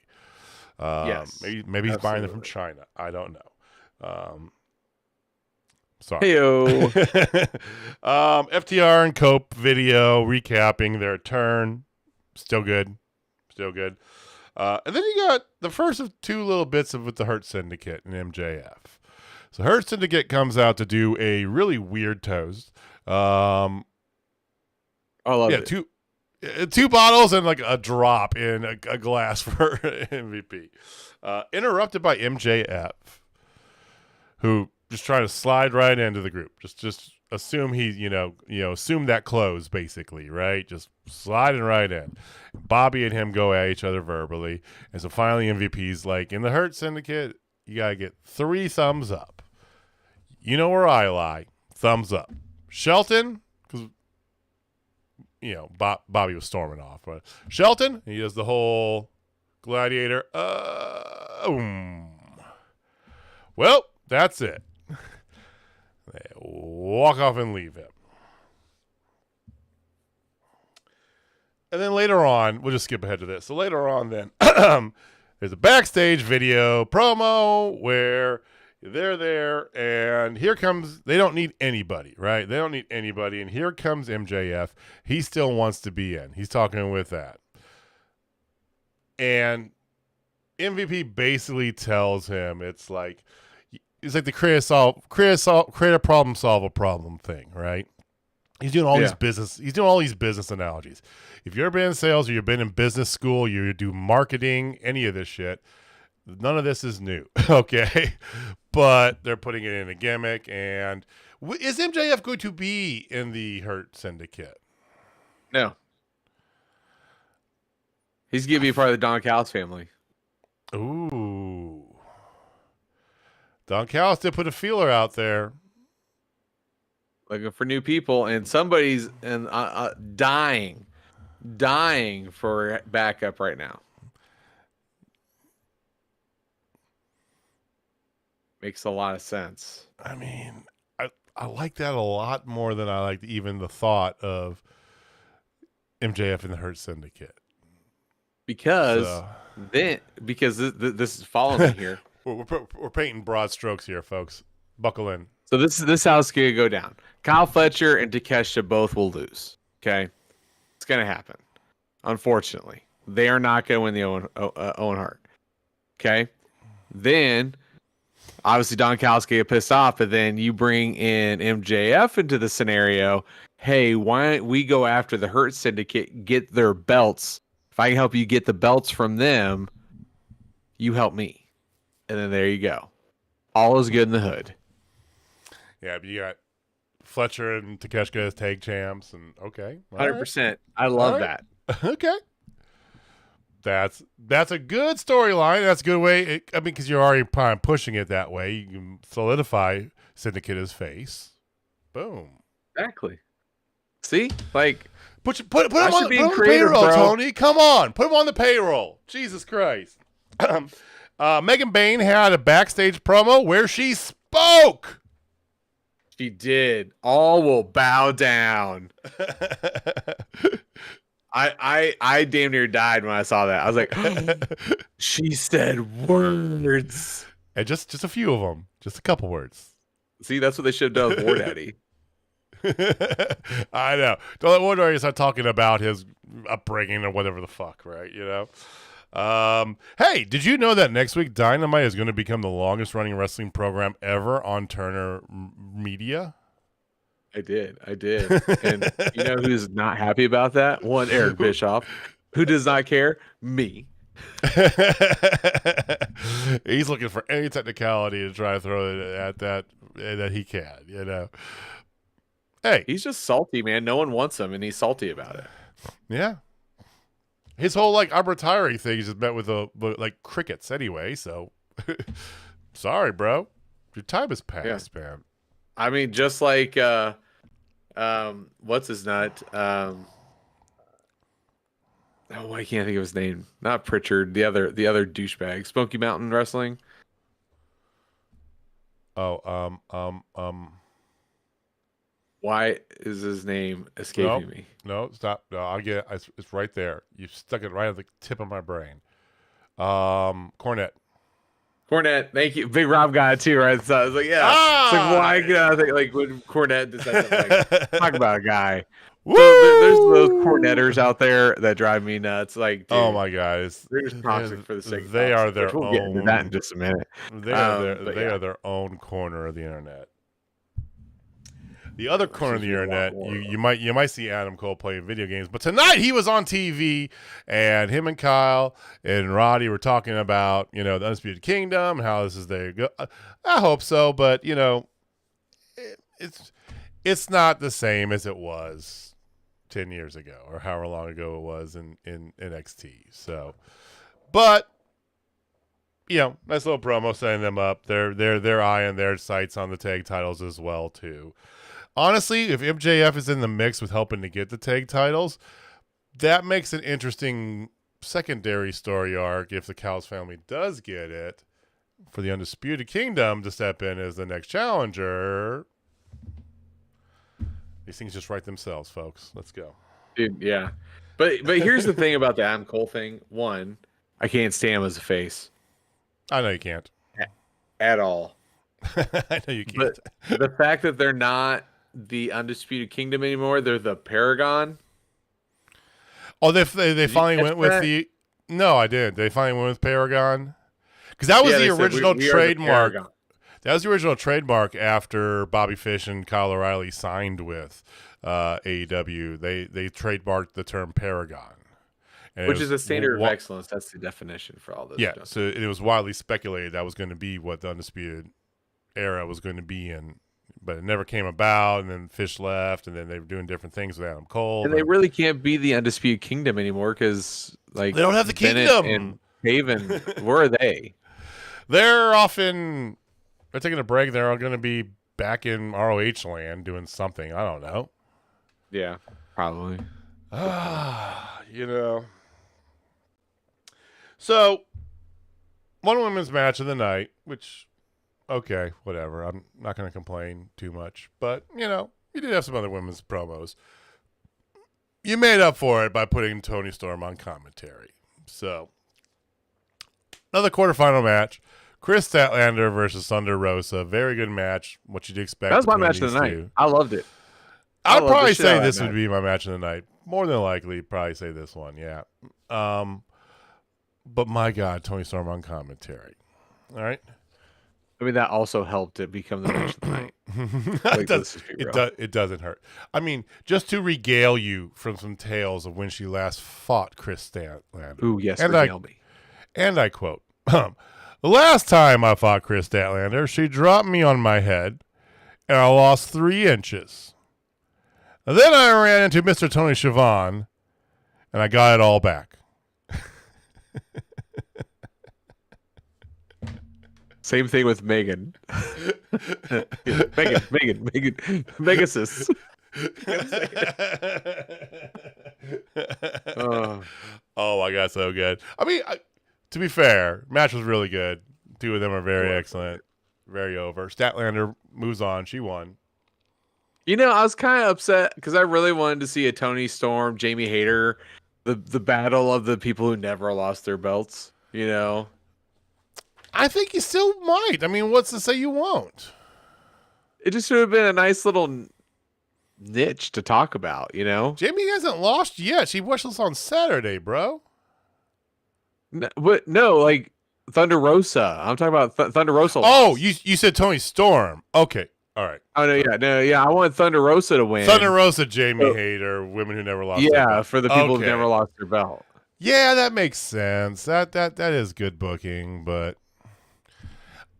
Yes. Maybe he's buying them from China. I don't know. Sorry. Heyo. FTR and Cope video recapping their turn. Still good. And then you got the first of two little bits with the Hurt Syndicate and MJF. So Hurt Syndicate comes out to do a really weird toast. I love it. Two bottles and like a drop in a glass for MVP. Interrupted by MJF, who just trying to slide right into the group. Just assume he, assume that close basically, right? Just sliding right in. Bobby and him go at each other verbally. And so finally MVP's like, in the Hurt Syndicate, you got to get 3 thumbs up. You know where I lie. Thumbs up. Shelton, because, Bobby was storming off. But Shelton, he does the whole gladiator. Well, that's it. They walk off and leave him. And then later on, we'll just skip ahead to this. So later on then, there's a backstage video promo where they're there, and here comes, they don't need anybody, right? They don't need anybody, and here comes MJF. He still wants to be in. He's talking with that. And MVP basically tells him it's like the create a problem, solve a problem thing, right? He's doing all these business. He's doing all these business analogies. If you've ever been in sales or you've been in business school, you do marketing, any of this shit. None of this is new, okay? But they're putting it in a gimmick. And is MJF going to be in the Hurt Syndicate? No. He's going to be part of the Don Callis family. Ooh. Don Callis did put a feeler out there. Looking for new people, and somebody's dying for backup right now. Makes a lot of sense. I mean, I like that a lot more than I like even the thought of MJF in the Hurt Syndicate. Because this is following me here. We're painting broad strokes here, folks. Buckle in. So this is how it's gonna go down. Kyle Fletcher and Takeshita both will lose. Okay, it's gonna happen. Unfortunately, they are not gonna win the Owen Hart. Okay, then obviously Don Callis get pissed off, but then you bring in MJF into the scenario. Hey, why don't we go after the Hurt Syndicate, get their belts? If I can help you get the belts from them, you help me. And then there you go. All is good in the hood. Yeah, but you got Fletcher and Takeshita as tag champs, and okay, 100%. Right. I love that. Okay, that's a good storyline. That's a good way. Because you're already pushing it that way, you can solidify Syndicate as face. Boom. Exactly. See, like put him on creative, the payroll, bro. Tony. Come on, put him on the payroll. Jesus Christ. Megan Bayne had a backstage promo where she spoke. She did. All will bow down. I damn near died when I saw that. I was like, she said words. And just a few of them. Just a couple words. See, that's what they should have done with War Daddy. I know. Don't let War Daddy start talking about his upbringing or whatever the fuck, right? You know? Hey, did you know that next week Dynamite is going to become the longest running wrestling program ever on Turner Media? I did. And you know who's not happy about that? One, Eric Bischoff. Who does not care? Me. He's looking for any technicality to try to throw it at that he can, you know. Hey, he's just salty, man. No one wants him, and he's salty about it. Yeah, his whole like I'm retiring thing is just met with like crickets anyway. So sorry, bro, your time has passed, man. I mean, just like what's his nut? Oh, I can't think of his name. Not Pritchard. The other douchebag. Smoky Mountain Wrestling. Oh, Why is his name escaping me? No, stop. No, I'll get it. It's right there. You stuck it right at the tip of my brain. Cornette. Thank you. Big Rob guy too, right? So I was like, yeah. It's like, why? I think like when Cornette decides like, talk about a guy. Woo! So there's those Cornetters out there that drive me nuts. Like, dude, oh my guys, they're just toxic for the sake of they toxic, are their we'll own. get into that in just a minute. They are their own corner of the internet. The other corner of the internet, you might see Adam Cole playing video games, but tonight he was on TV, and him and Kyle and Roddy were talking about the Undisputed Kingdom and how this is their go. I hope so, but it's not the same as it was 10 years ago or however long ago it was in NXT. So, but nice little promo setting them up. They're eyeing their sights on the tag titles as well too. Honestly, if MJF is in the mix with helping to get the tag titles, that makes an interesting secondary story arc if the Cows family does get it for the Undisputed Kingdom to step in as the next challenger. These things just write themselves, folks. Let's go. Dude, yeah. But here's the thing about the Adam Cole thing. One, I can't stand him as a face. I know you can't. At all. I know you can't. But the fact that they're not the Undisputed Kingdom anymore, they're the Paragon. Oh, they finally went with the... No, I didn't. They finally went with Paragon. Because that was the original trademark. That was the original trademark after Bobby Fish and Kyle O'Reilly signed with AEW. They trademarked the term Paragon. Which is a standard of excellence. That's the definition for all this stuff. So it was widely speculated that was going to be what the Undisputed Era was going to be in. But it never came about, and then Fish left, and then they were doing different things with Adam Cole. And they really can't be the Undisputed Kingdom anymore because they don't have the Bennett kingdom. And Haven, where are they? They're taking a break. They're going to be back in ROH land doing something. I don't know. Yeah, probably. So, one women's match of the night, which, okay, whatever. I'm not going to complain too much. But, you did have some other women's promos. You made up for it by putting Toni Storm on commentary. So, another quarterfinal match. Chris Statlander versus Thunder Rosa. Very good match. What you'd expect. That was my match of the night. I loved it. I'd probably say this would be my match of the night. More than likely, probably say this one. Yeah. But my God, Toni Storm on commentary. All right. I mean, that also helped it become the match of the night. It doesn't hurt. I mean, just to regale you from some tales of when she last fought Chris Statlander. Ooh, yes, regale me. And I quote, the last time I fought Chris Statlander, she dropped me on my head, and I lost 3 inches. And then I ran into Mr. Tony Schiavone, and I got it all back. Same thing with Megan. Megan. Megasis. Oh my god, so good. I mean, to be fair, match was really good. Two of them are very excellent, very over. Statlander moves on. She won. I was kind of upset because I really wanted to see a Toni Storm, Jamie Hayter, the battle of the people who never lost their belts. I think you still might. I mean, what's to say you won't? It just should have been a nice little niche to talk about, Jamie hasn't lost yet. She wrestles on Saturday, bro. No, like Thunder Rosa. I'm talking about Thunder Rosa. Oh, you said Toni Storm. Okay. All right. Oh yeah. I want Thunder Rosa to win. Thunder Rosa, Jamie Hayter, women who never lost. Yeah, for the people who've never lost their belt. Yeah, that makes sense. That is good booking, but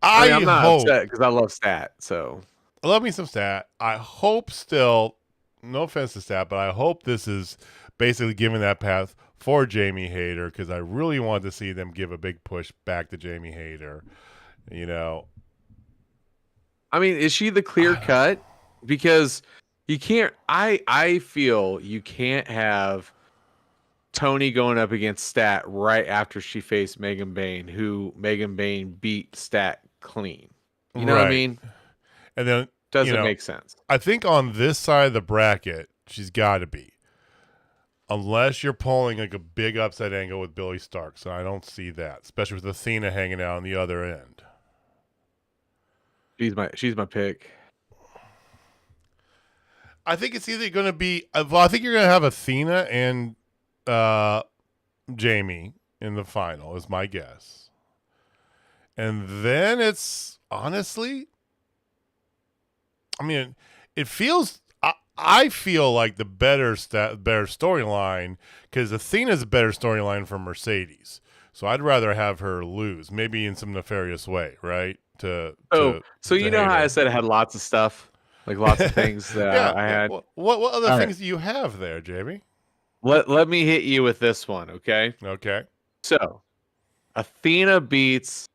I'm not upset because I love Stat. So I love me some Stat. I hope still. No offense to Stat, but I hope this is basically giving that path for Jamie Hayter because I really want to see them give a big push back to Jamie Hayter. I mean, is she the clear cut? Because you can't. I feel you can't have Toni going up against Stat right after she faced Megan Bayne, who Megan Bayne beat Stat clean. You know what I mean? And then doesn't make sense. I think on this side of the bracket, she's got to be. Unless you're pulling like a big upset angle with Billy Stark. So I don't see that, especially with Athena hanging out on the other end. She's my pick. I think it's either going to be I think you're going to have Athena and Jamie in the final is my guess. And then it's honestly, I mean, it feels I feel like the better storyline because Athena's a better storyline for Mercedes. So I'd rather have her lose, maybe in some nefarious way, right? So you know how I said I had lots of stuff, like lots of things that I had. What other things do you have there, Jamie? Let me hit you with this one, okay? Okay. So Athena beats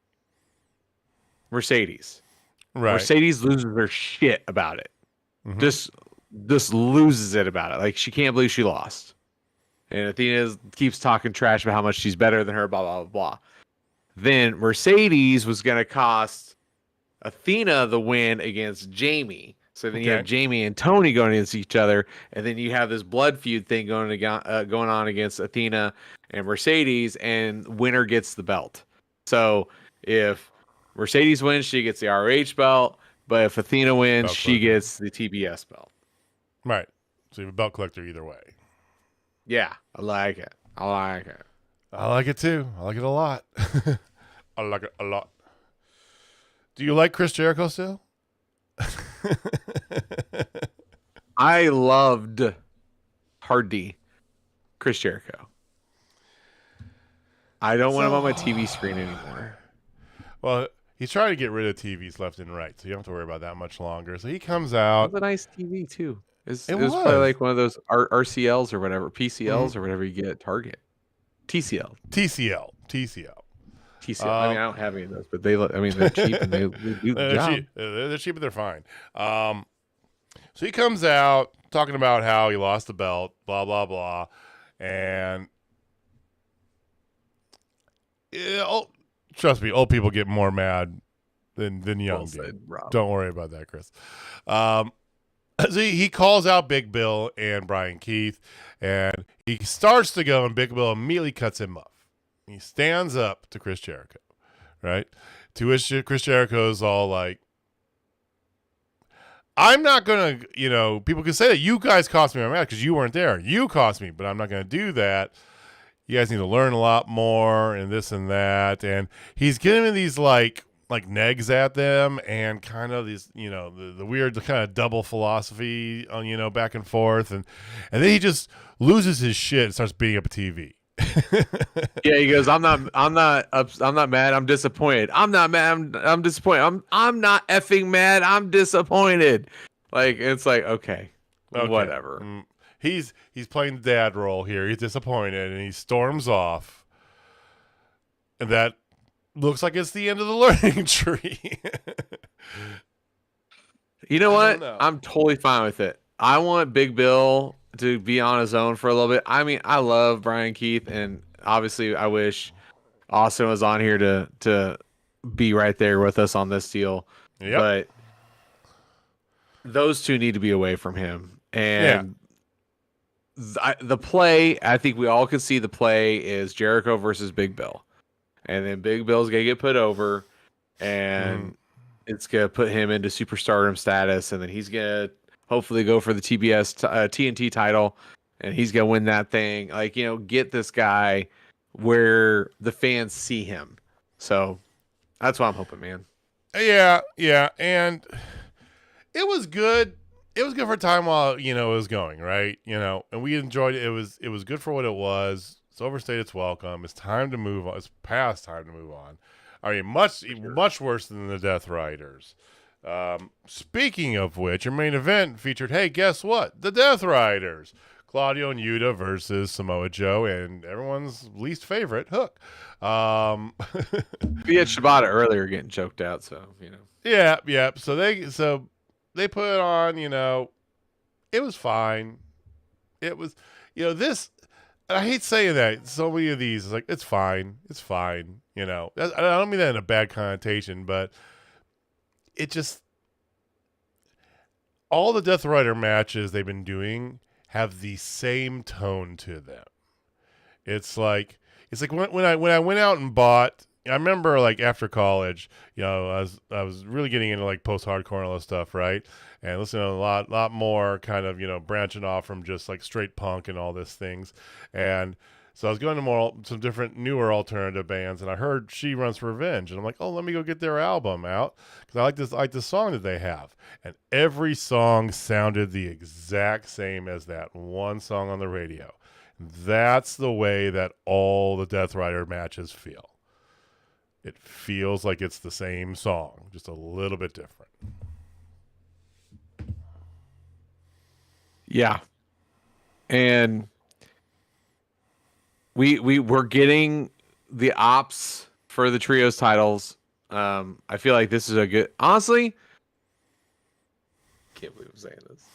Mercedes. Right. Mercedes loses her shit about it. Mm-hmm. Just loses it about it. Like she can't believe she lost. And Athena keeps talking trash about how much she's better than her, blah, blah, blah, blah. Then Mercedes was going to cost Athena the win against Jamie. So then you have Jamie and Toni going against each other. And then you have this blood feud thing going on against Athena and Mercedes, and winner gets the belt. So if Mercedes wins, she gets the ROH belt. But if Athena wins, she gets the TBS belt. Right. So you have a belt collector either way. Yeah, I like it. I like it. I like it too. I like it a lot. I like it a lot. Do you like Chris Jericho still? I loved Hardy, Chris Jericho. I don't want him on my TV screen anymore. Well, he's trying to get rid of TVs left and right, so you don't have to worry about that much longer. So he comes out. It was a nice TV too. It was probably like one of those RCLs or whatever, PCLs or whatever you get at Target. TCL. I mean, I don't have any of those, but they're cheap and they do the job. They're cheap and they're fine. So he comes out talking about how he lost the belt, blah, blah, blah. And trust me, old people get more mad than young do. Don't worry about that, Chris. So he calls out Big Bill and Brian Keith, and he starts to go, and Big Bill immediately cuts him off. He stands up to Chris Jericho, right? To which Chris Jericho is all like, I'm not going to, people can say that you guys cost me my match because you weren't there. You cost me, but I'm not going to do that. You guys need to learn a lot more and this and that. And he's giving these like negs at them and kind of these, the weird kind of double philosophy on, back and forth. And then he just loses his shit and starts beating up a TV. Yeah, he goes, I'm not mad, I'm disappointed. I'm not mad, I'm disappointed. I'm not effing mad, I'm disappointed. Like, it's like, okay. Whatever. He's playing the dad role here. He's disappointed and he storms off. And that looks like it's the end of the learning tree. You know what? I'm totally fine with it. I want Big Bill to be on his own for a little bit. I mean, I love Brian Keith, and obviously I wish Austin was on here to be right there with us on this deal. Yep. But those two need to be away from him. And the play, I think we all can see the play is Jericho versus Big Bill. And then Big Bill's going to get put over, and it's going to put him into superstardom status, and then he's going to hopefully go for the TNT title, and he's going to win that thing. Like, get this guy where the fans see him. So that's what I'm hoping, man. Yeah, and it was good. It was good for a time while, it was going, right? And we enjoyed it. It was good for what it was. It's overstayed its welcome. It's time to move on. It's past time to move on. I mean, much worse than the Death Riders. Speaking of which, your main event featured, hey, guess what? The Death Riders. Claudio and Yuta versus Samoa Joe and everyone's least favorite, Hook. We had Shibata earlier getting choked out, so, Yeah. So they put it on, it was fine. It was, this, I hate saying that. So many of these, it's like, it's fine. I don't mean that in a bad connotation, but it just, all the Death Rider matches they've been doing have the same tone to them. It's like when I went out and bought, I remember like after college, I was really getting into like post-hardcore and all this stuff, right? And listening to a lot more kind of, branching off from just like straight punk and all these things. And so I was going to some different newer alternative bands, and I heard She Runs for Revenge, and I'm like, oh, let me go get their album out because I like this song that they have. And every song sounded the exact same as that one song on the radio. That's the way that all the Death Rider matches feel. It feels like it's the same song, just a little bit different. Yeah. And we're getting the ops for the trios titles. I feel like this is a good, honestly, can't believe I'm saying this.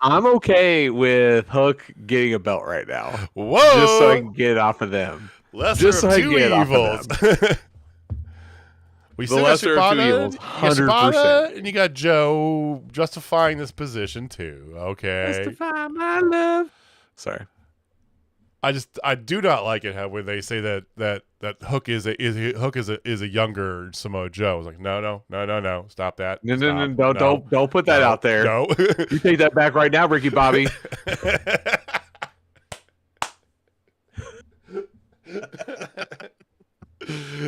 I'm okay with Hook getting a belt right now. Whoa! Just so I can get it off of them. Lesser of two evils. We still got Shibata, and you got Joe justifying this position too. Okay. Justify my love. Sorry. I do not like it how when they say that Hook is a younger Samoa Joe. I was like, no, stop that. No, don't put that out there. No. You take that back right now, Ricky Bobby.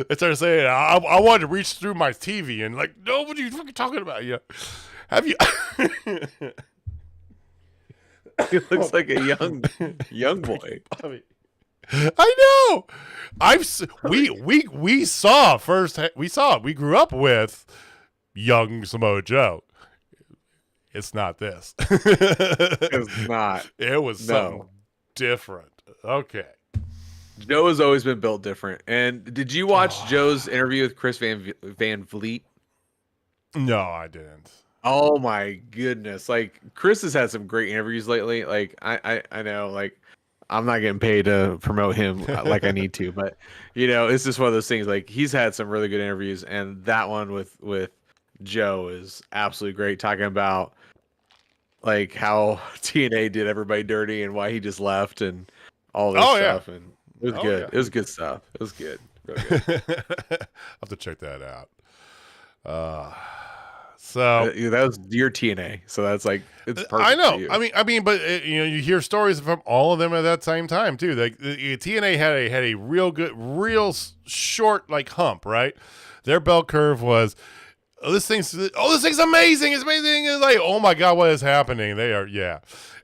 They started saying, I wanted to reach through my TV and like, no, what are you fucking talking about? Yeah, have you? He looks like a young boy. I know. We saw first. We grew up with young Samoa Joe. It's not this. It's not. It was something different. Okay. Joe has always been built different. And did you watch Joe's interview with Chris Van Vliet? No, I didn't. Oh my goodness. Like Chris has had some great interviews lately. Like I know, like I'm not getting paid to promote him like I need to, but it's just one of those things. Like he's had some really good interviews, and that one with Joe is absolutely great, talking about like how TNA did everybody dirty and why he just left and all this stuff. Yeah. And it was good. Yeah. It was good stuff. It was good. Real good. I'll have to check that out. So that was your TNA, so that's like it's perfect. I know. For you. I mean, but you hear stories from all of them at that same time too. Like TNA had a real short like hump, right? Their bell curve was, this thing's amazing. It's amazing. It's like, oh my god, what is happening? They are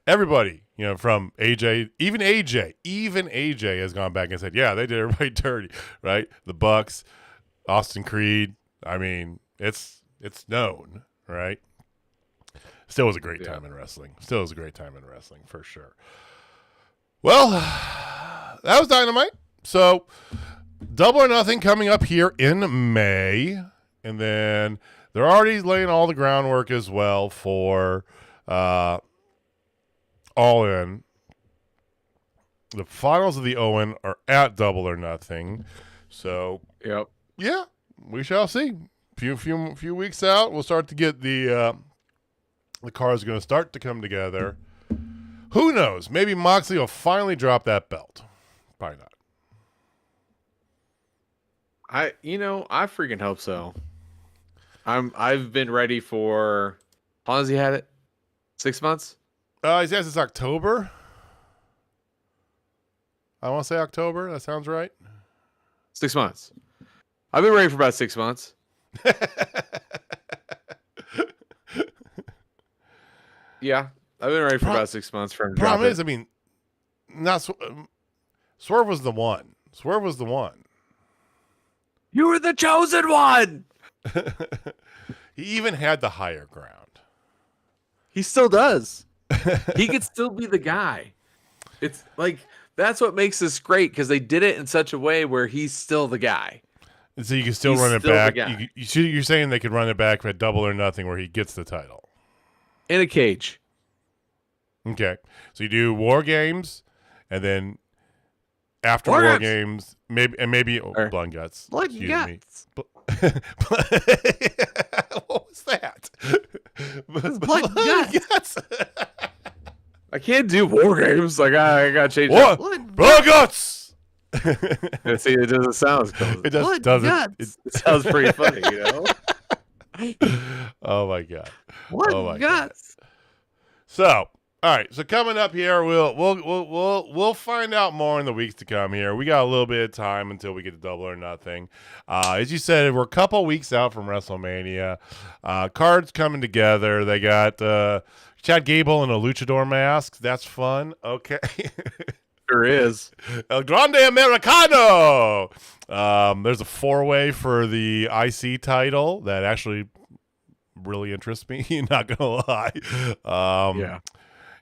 everybody. From AJ, even AJ has gone back and said, yeah, they did everybody dirty, right? The Bucks, Austin Creed. I mean, it's known, right? Still was a great time in wrestling. For sure. Well, that was Dynamite. So, Double or Nothing coming up here in May. And then they're already laying all the groundwork as well for All in. The finals of the Owen are at Double or Nothing. So, Yep. Yeah, we shall see. Few weeks out, we'll start to get the cards are going to start to come together. Who knows? Maybe Moxley will finally drop that belt. Probably not. I freaking hope so. I've been ready for how long has he had it? 6 months? He says it's October. I want to say October. That sounds right. 6 months. I've been ready for about 6 months. Yeah, I've been ready for about 6 months for him to problem drop is, I mean, not Swerve was the one. Swerve was the one. You were the chosen one. He even had the higher ground. He still does. He could still be the guy. It's like that's what makes this great because they did it in such a way where he's still the guy. And so you can still run it back. You're saying they could run it back at Double or Nothing where he gets the title. In a cage. Okay. So you do War Games, and then after War Games, maybe Blood and Guts. Blood and Guts. What was that? Blood and Guts. I can't do War Games. Like I gotta change it. Blood and Guts. See, it doesn't sound as cool. It just doesn't. It sounds pretty funny, you know. Oh my god. Blood and Guts. So, all right. So coming up here, we'll find out more in the weeks to come. Here, we got a little bit of time until we get to Double or Nothing. As you said, we're a couple weeks out from WrestleMania. Cards coming together. They got Chad Gable in a luchador mask. That's fun. Okay. Sure is. El Grande Americano. There's a 4-way for the IC title that actually really interests me. Not gonna lie.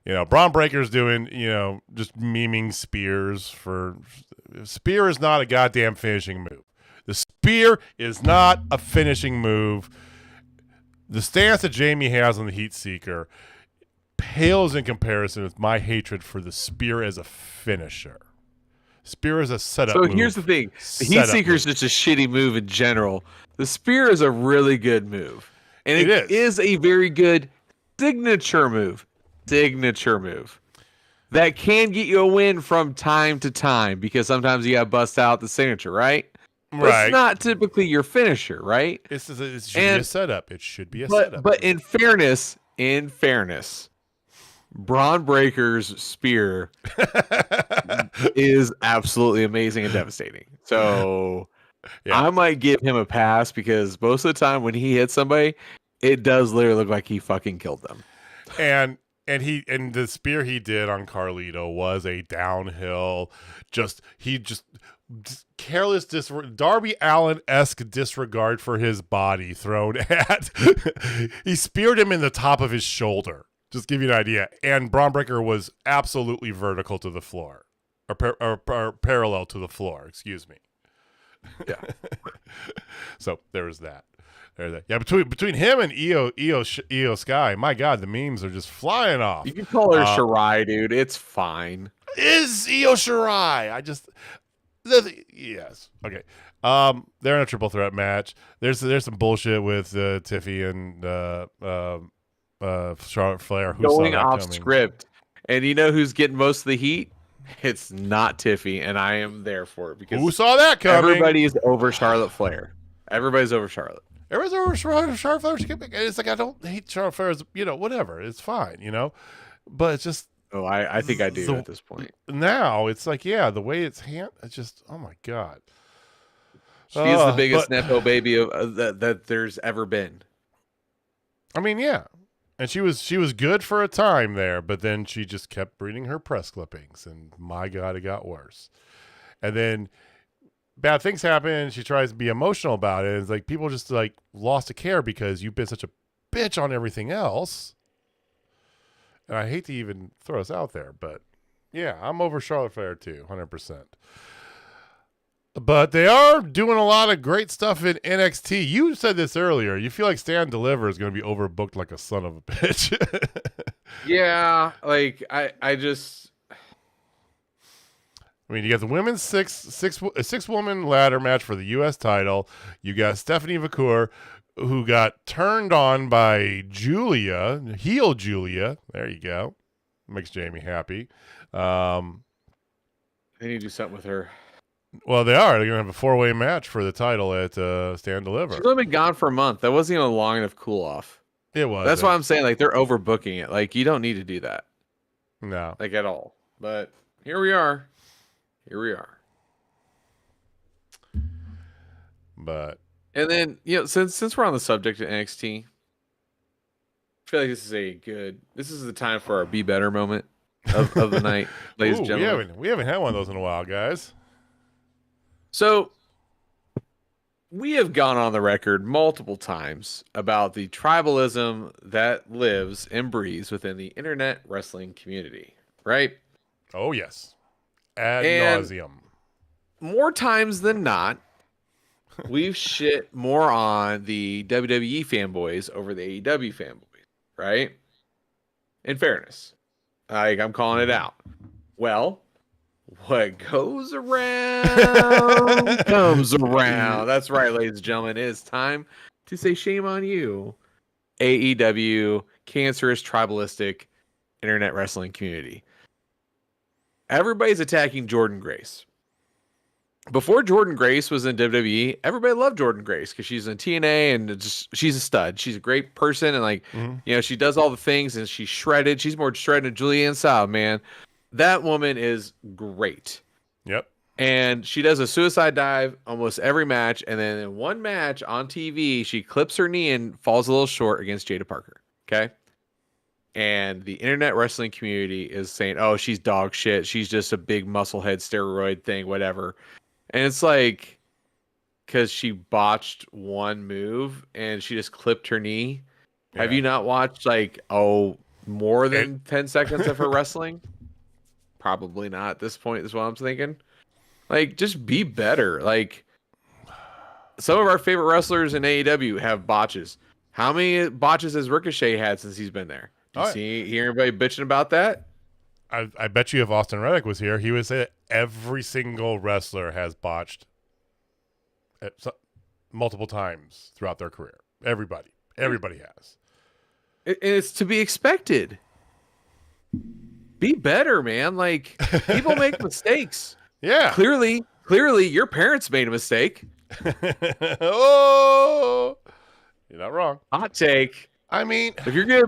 Yeah. Braun Breaker's doing, just memeing spears for. Spear is not a goddamn finishing move. The spear is not a finishing move. The stance that Jamie has on the Heat Seeker pales in comparison with my hatred for the spear as a finisher. Spear is a setup move. So here's the thing. The Heat Seeker is just a shitty move in general. The spear is a really good move. And it is a very good signature move. That can get you a win from time to time because sometimes you got to bust out the signature, right? Right. It's not typically your finisher, right? It should be a setup. It should be a setup. But in fairness, Braun Breaker's spear is absolutely amazing and devastating. So I might give him a pass because most of the time when he hits somebody, it does literally look like he fucking killed them. And the spear he did on Carlito was a downhill, careless Darby Allin-esque disregard for his body thrown at. He speared him in the top of his shoulder. Just give you an idea. And Braun Breaker was absolutely vertical to the floor. Or parallel to the floor, excuse me. Yeah. So there was that. Yeah, between him and Io Sky, my God, the memes are just flying off. You can call her Shirai, dude. It's fine. Is Io Shirai? Yes. Okay. They're in a triple threat match. There's some bullshit with Tiffy and Charlotte Flair. Who's going off script. And you know who's getting most of the heat? It's not Tiffy, and I am there for it because who saw that coming? Everybody is over Charlotte Flair. Everybody's over Charlotte. Everybody's over Charlotte Flair. It's like I don't hate Charlotte Flair. Whatever. It's fine, But it's just. Oh, I think I do at this point. Now it's like, the way it's it's just, oh my God. She is the biggest nepo baby that there's ever been. I mean, yeah. And she was good for a time there, but then she just kept reading her press clippings, and my God, it got worse. And then bad things happen, and she tries to be emotional about it. It's like people just like lost a care because you've been such a bitch on everything else. And I hate to even throw us out there, but yeah, I'm over Charlotte Flair too, 100%. But they are doing a lot of great stuff in NXT. You said this earlier. You feel like Stand Deliver is going to be overbooked like a son of a bitch. Yeah, like I just. I mean, you got the women's six woman ladder match for the U.S. title. You got Stephanie McClure, who got turned on by heel Julia. There you go. Makes Jamie happy. They need to do something with her. Well, they are. They're going to have a 4-way match for the title at Stand Deliver. She's only been gone for a month. That wasn't even a long enough cool off. It was. That's why I'm saying, like, they're overbooking it. Like, you don't need to do that. No. Like, at all. But here we are. But. And then, since we're on the subject of NXT, I feel like this is the time for our Be Better moment of the night, ladies and gentlemen. We haven't had one of those in a while, guys. So, we have gone on the record multiple times about the tribalism that lives and breathes within the internet wrestling community, right? Oh, yes. Ad nauseum. More times than not, we've shit more on the WWE fanboys over the AEW fanboys, right? In fairness, I'm calling it out. Well, what goes around comes around. That's right, ladies and gentlemen. It is time to say shame on you, AEW, cancerous, tribalistic internet wrestling community. Everybody's attacking Jordynne Grace. Before Jordynne Grace was in WWE, everybody loved Jordynne Grace because she's in TNA and she's a stud. She's a great person and she does all the things and she's shredded. She's more shredded than Julianne Sao, man. That woman is great. Yep. And she does a suicide dive almost every match. And then in one match on TV, she clips her knee and falls a little short against Jada Parker. Okay. And the internet wrestling community is saying, oh, she's dog shit. She's just a big musclehead steroid thing, whatever. And it's like, because she botched one move and she just clipped her knee. Yeah. Have you not watched more than 10 seconds of her wrestling? Probably not at this point is what I'm thinking. Like, just be better. Like, some of our favorite wrestlers in AEW have botches. How many botches has Ricochet had since he's been there? Do you hear anybody bitching about that? I bet you if Austin Reddick was here, he would say that every single wrestler has botched multiple times throughout their career. Everybody has. It's to be expected. Be better, man. Like, people make mistakes. Yeah. Clearly, your parents made a mistake. Oh, you're not wrong. Hot take. I mean, if you're gonna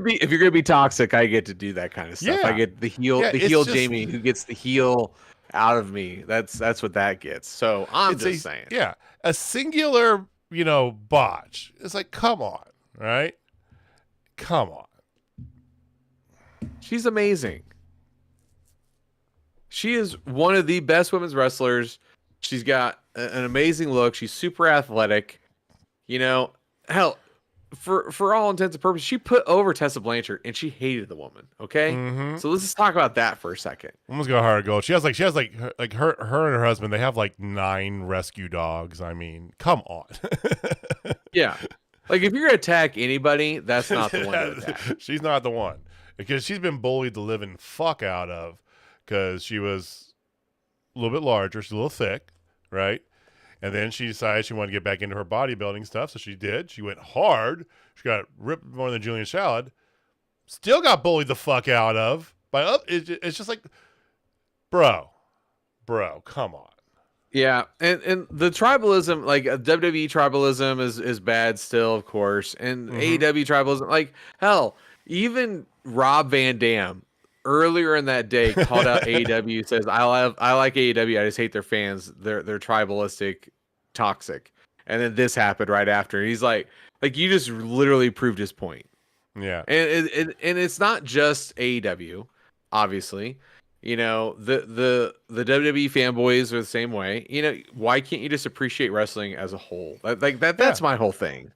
be toxic, I get to do that kind of stuff. Yeah. I get the heel Jamie who gets the heel out of me. That's what that gets. So I'm just saying. Yeah, a singular, botch. It's like, come on, right? Come on. She's amazing. She is one of the best women's wrestlers. She's got an amazing look. She's super athletic. Hell, for all intents and purposes, she put over Tessa Blanchard, and she hated the woman. Okay, So let's just talk about that for a second. Woman's got a hard goal. She has her and her husband. They have 9 rescue dogs. I mean, come on. Yeah, like if you're gonna attack anybody, that's not the one to attack. She's not the one because she's been bullied the living fuck out of because she was a little bit larger. She's a little thick, right? And then she decided she wanted to get back into her bodybuilding stuff, so she did. She went hard. She got ripped more than Julian Shallad. Still got bullied the fuck out of. It's just like, bro, come on. Yeah, and the tribalism, like WWE tribalism is bad still, of course. And AEW tribalism, like, hell, even Rob Van Dam earlier in that day called out AEW, says, I like AEW, I just hate their fans. They're tribalistic, toxic. And then this happened right after. He's like you just literally proved his point. Yeah. And it's not just AEW, obviously. The WWE fanboys are the same way. Why can't you just appreciate wrestling as a whole? That's my whole thing.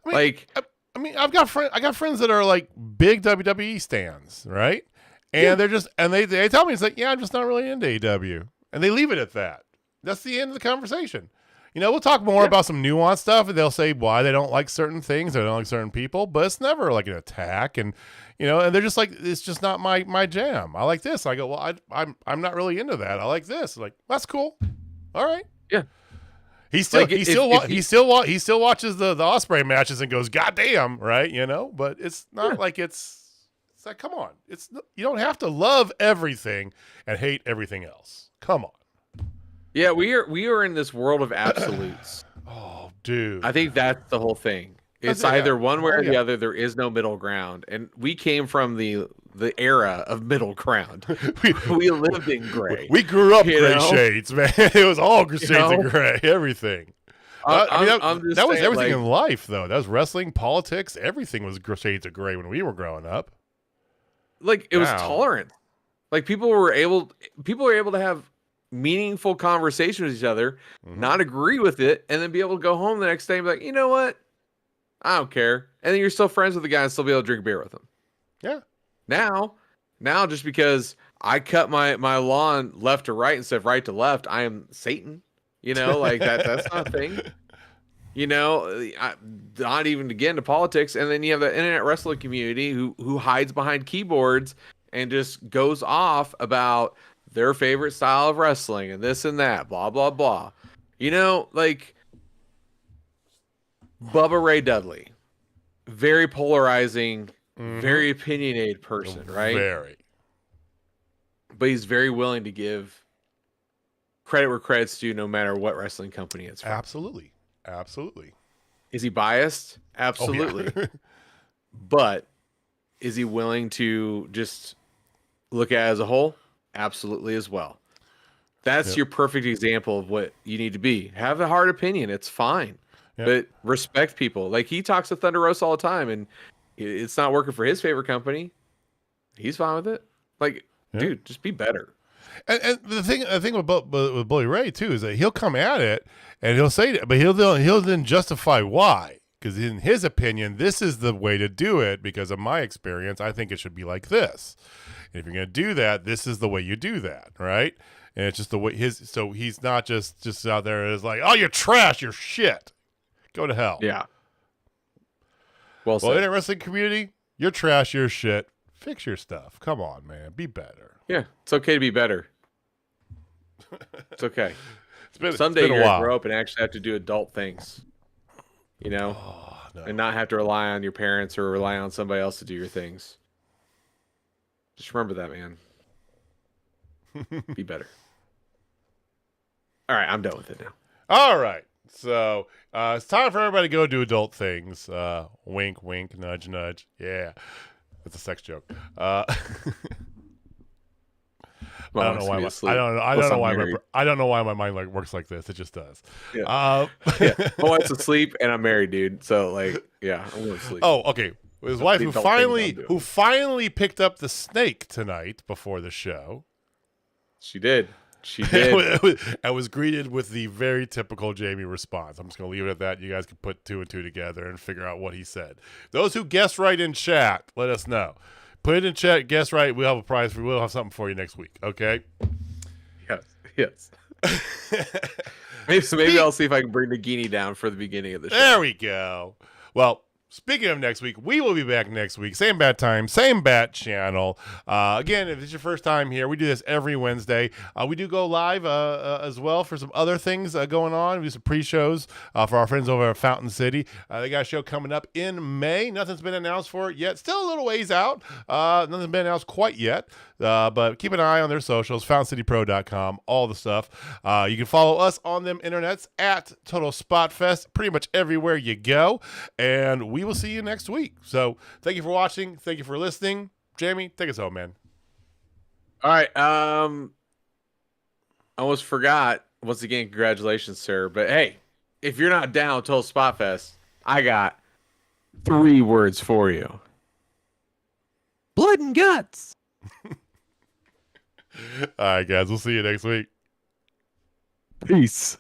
I mean, I got friends that are big WWE stans, right? And they're just, and they tell me, it's like, yeah, I'm just not really into AEW. And they leave it at that. That's the end of the conversation. we'll talk more about some nuanced stuff, and they'll say why they don't like certain things, or they don't like certain people, but it's never like an attack. And and they're just like, it's just not my jam. I like this. I go, well, I'm not really into that. I like this. Like, that's cool. All right. Yeah. He still watches the Ospreay matches and goes, God damn, right? But it's not like it's like, come on. You don't have to love everything and hate everything else. Come on. Yeah, we are in this world of absolutes. Oh, dude. I think that's the whole thing. It's either one way or the other. There is no middle ground. And we came from the era of middle ground. We lived in gray. We grew up gray shades, man. It was all shades of gray, everything. That was everything in life, though. That was wrestling, politics. Everything was shades of gray when we were growing up. Like, it was tolerant. Like, people were able to have meaningful conversation with each other, not agree with it, and then be able to go home the next day and be like, you know what? I don't care. And then you're still friends with the guy and still be able to drink beer with him. Yeah. Now just because I cut my lawn left to right instead of right to left, I am Satan. Like that's not a thing. Not even to get into politics. And then you have the internet wrestling community who hides behind keyboards and just goes off about their favorite style of wrestling and this and that, blah, blah, blah. Like Bubba Ray Dudley, very polarizing, very opinionated person, right? Very. But he's very willing to give credit where credit's due, no matter what wrestling company it's from. Absolutely. Is he biased? Absolutely. Oh, yeah. But is he willing to just look at it as a whole? Absolutely as well. That's your perfect example of what you need to be. Have a hard opinion. It's fine. But respect people. Like, he talks to Thunder Rosa all the time, and it's not working for his favorite company. He's fine with it. Like, dude, just be better. And the thing with Bully Ray too is that he'll come at it and he'll say it, but he'll then justify why. Because in his opinion, this is the way to do it. Because of my experience, I think it should be like this. And if you're going to do that, this is the way you do that, right? And it's just the way so he's not just out there as like, oh, you're trash, you're shit. Go to hell. Yeah. Well, internet wrestling community, you're trash, you're shit. Fix your stuff. Come on, man. Be better. Yeah, it's okay to be better. It's okay. Someday you're going to grow up and actually have to do adult things. And not have to rely on your parents or rely on somebody else to do your things. Just remember that, man. Be better. All right, I'm done with it now. All right. So it's time for everybody to go do adult things. Wink, wink, nudge, nudge. Yeah. It's a sex joke. I don't know why. I don't know why my mind works like this. It just does. Yeah. My wife's asleep and I'm married, dude. So I'm going to sleep. Oh, okay. His wife, who finally picked up the snake tonight before the show. She did. She did. I was greeted with the very typical Jamie response. I'm just going to leave it at that. You guys can put two and two together and figure out what he said. Those who guessed right in chat, let us know. Put it in chat, guess right. We'll have a prize we'll have something for you next week. Okay? Yes. maybe I'll see if I can bring Nagini down for the beginning of the show. There we go. Well, speaking of next week, we will be back next week. Same bat time, same bat channel. Again, if it's your first time here, we do this every Wednesday. We do go live as well for some other things going on. We do some pre-shows for our friends over at Fountain City. They got a show coming up in May. Nothing's been announced for it yet. Still a little ways out. Nothing's been announced quite yet. But keep an eye on their socials, FountainCityPro.com, all the stuff. You can follow us on them internets at Total Spotfest, pretty much everywhere you go. And we will see you next week. So thank you for watching. Thank you for listening. Jamie, take us home, man. All right. I almost forgot. Once again, congratulations, sir. But hey, if you're not down with Total Spotfest, I got 3 words for you. Blood and guts. All right, guys. We'll see you next week. Peace.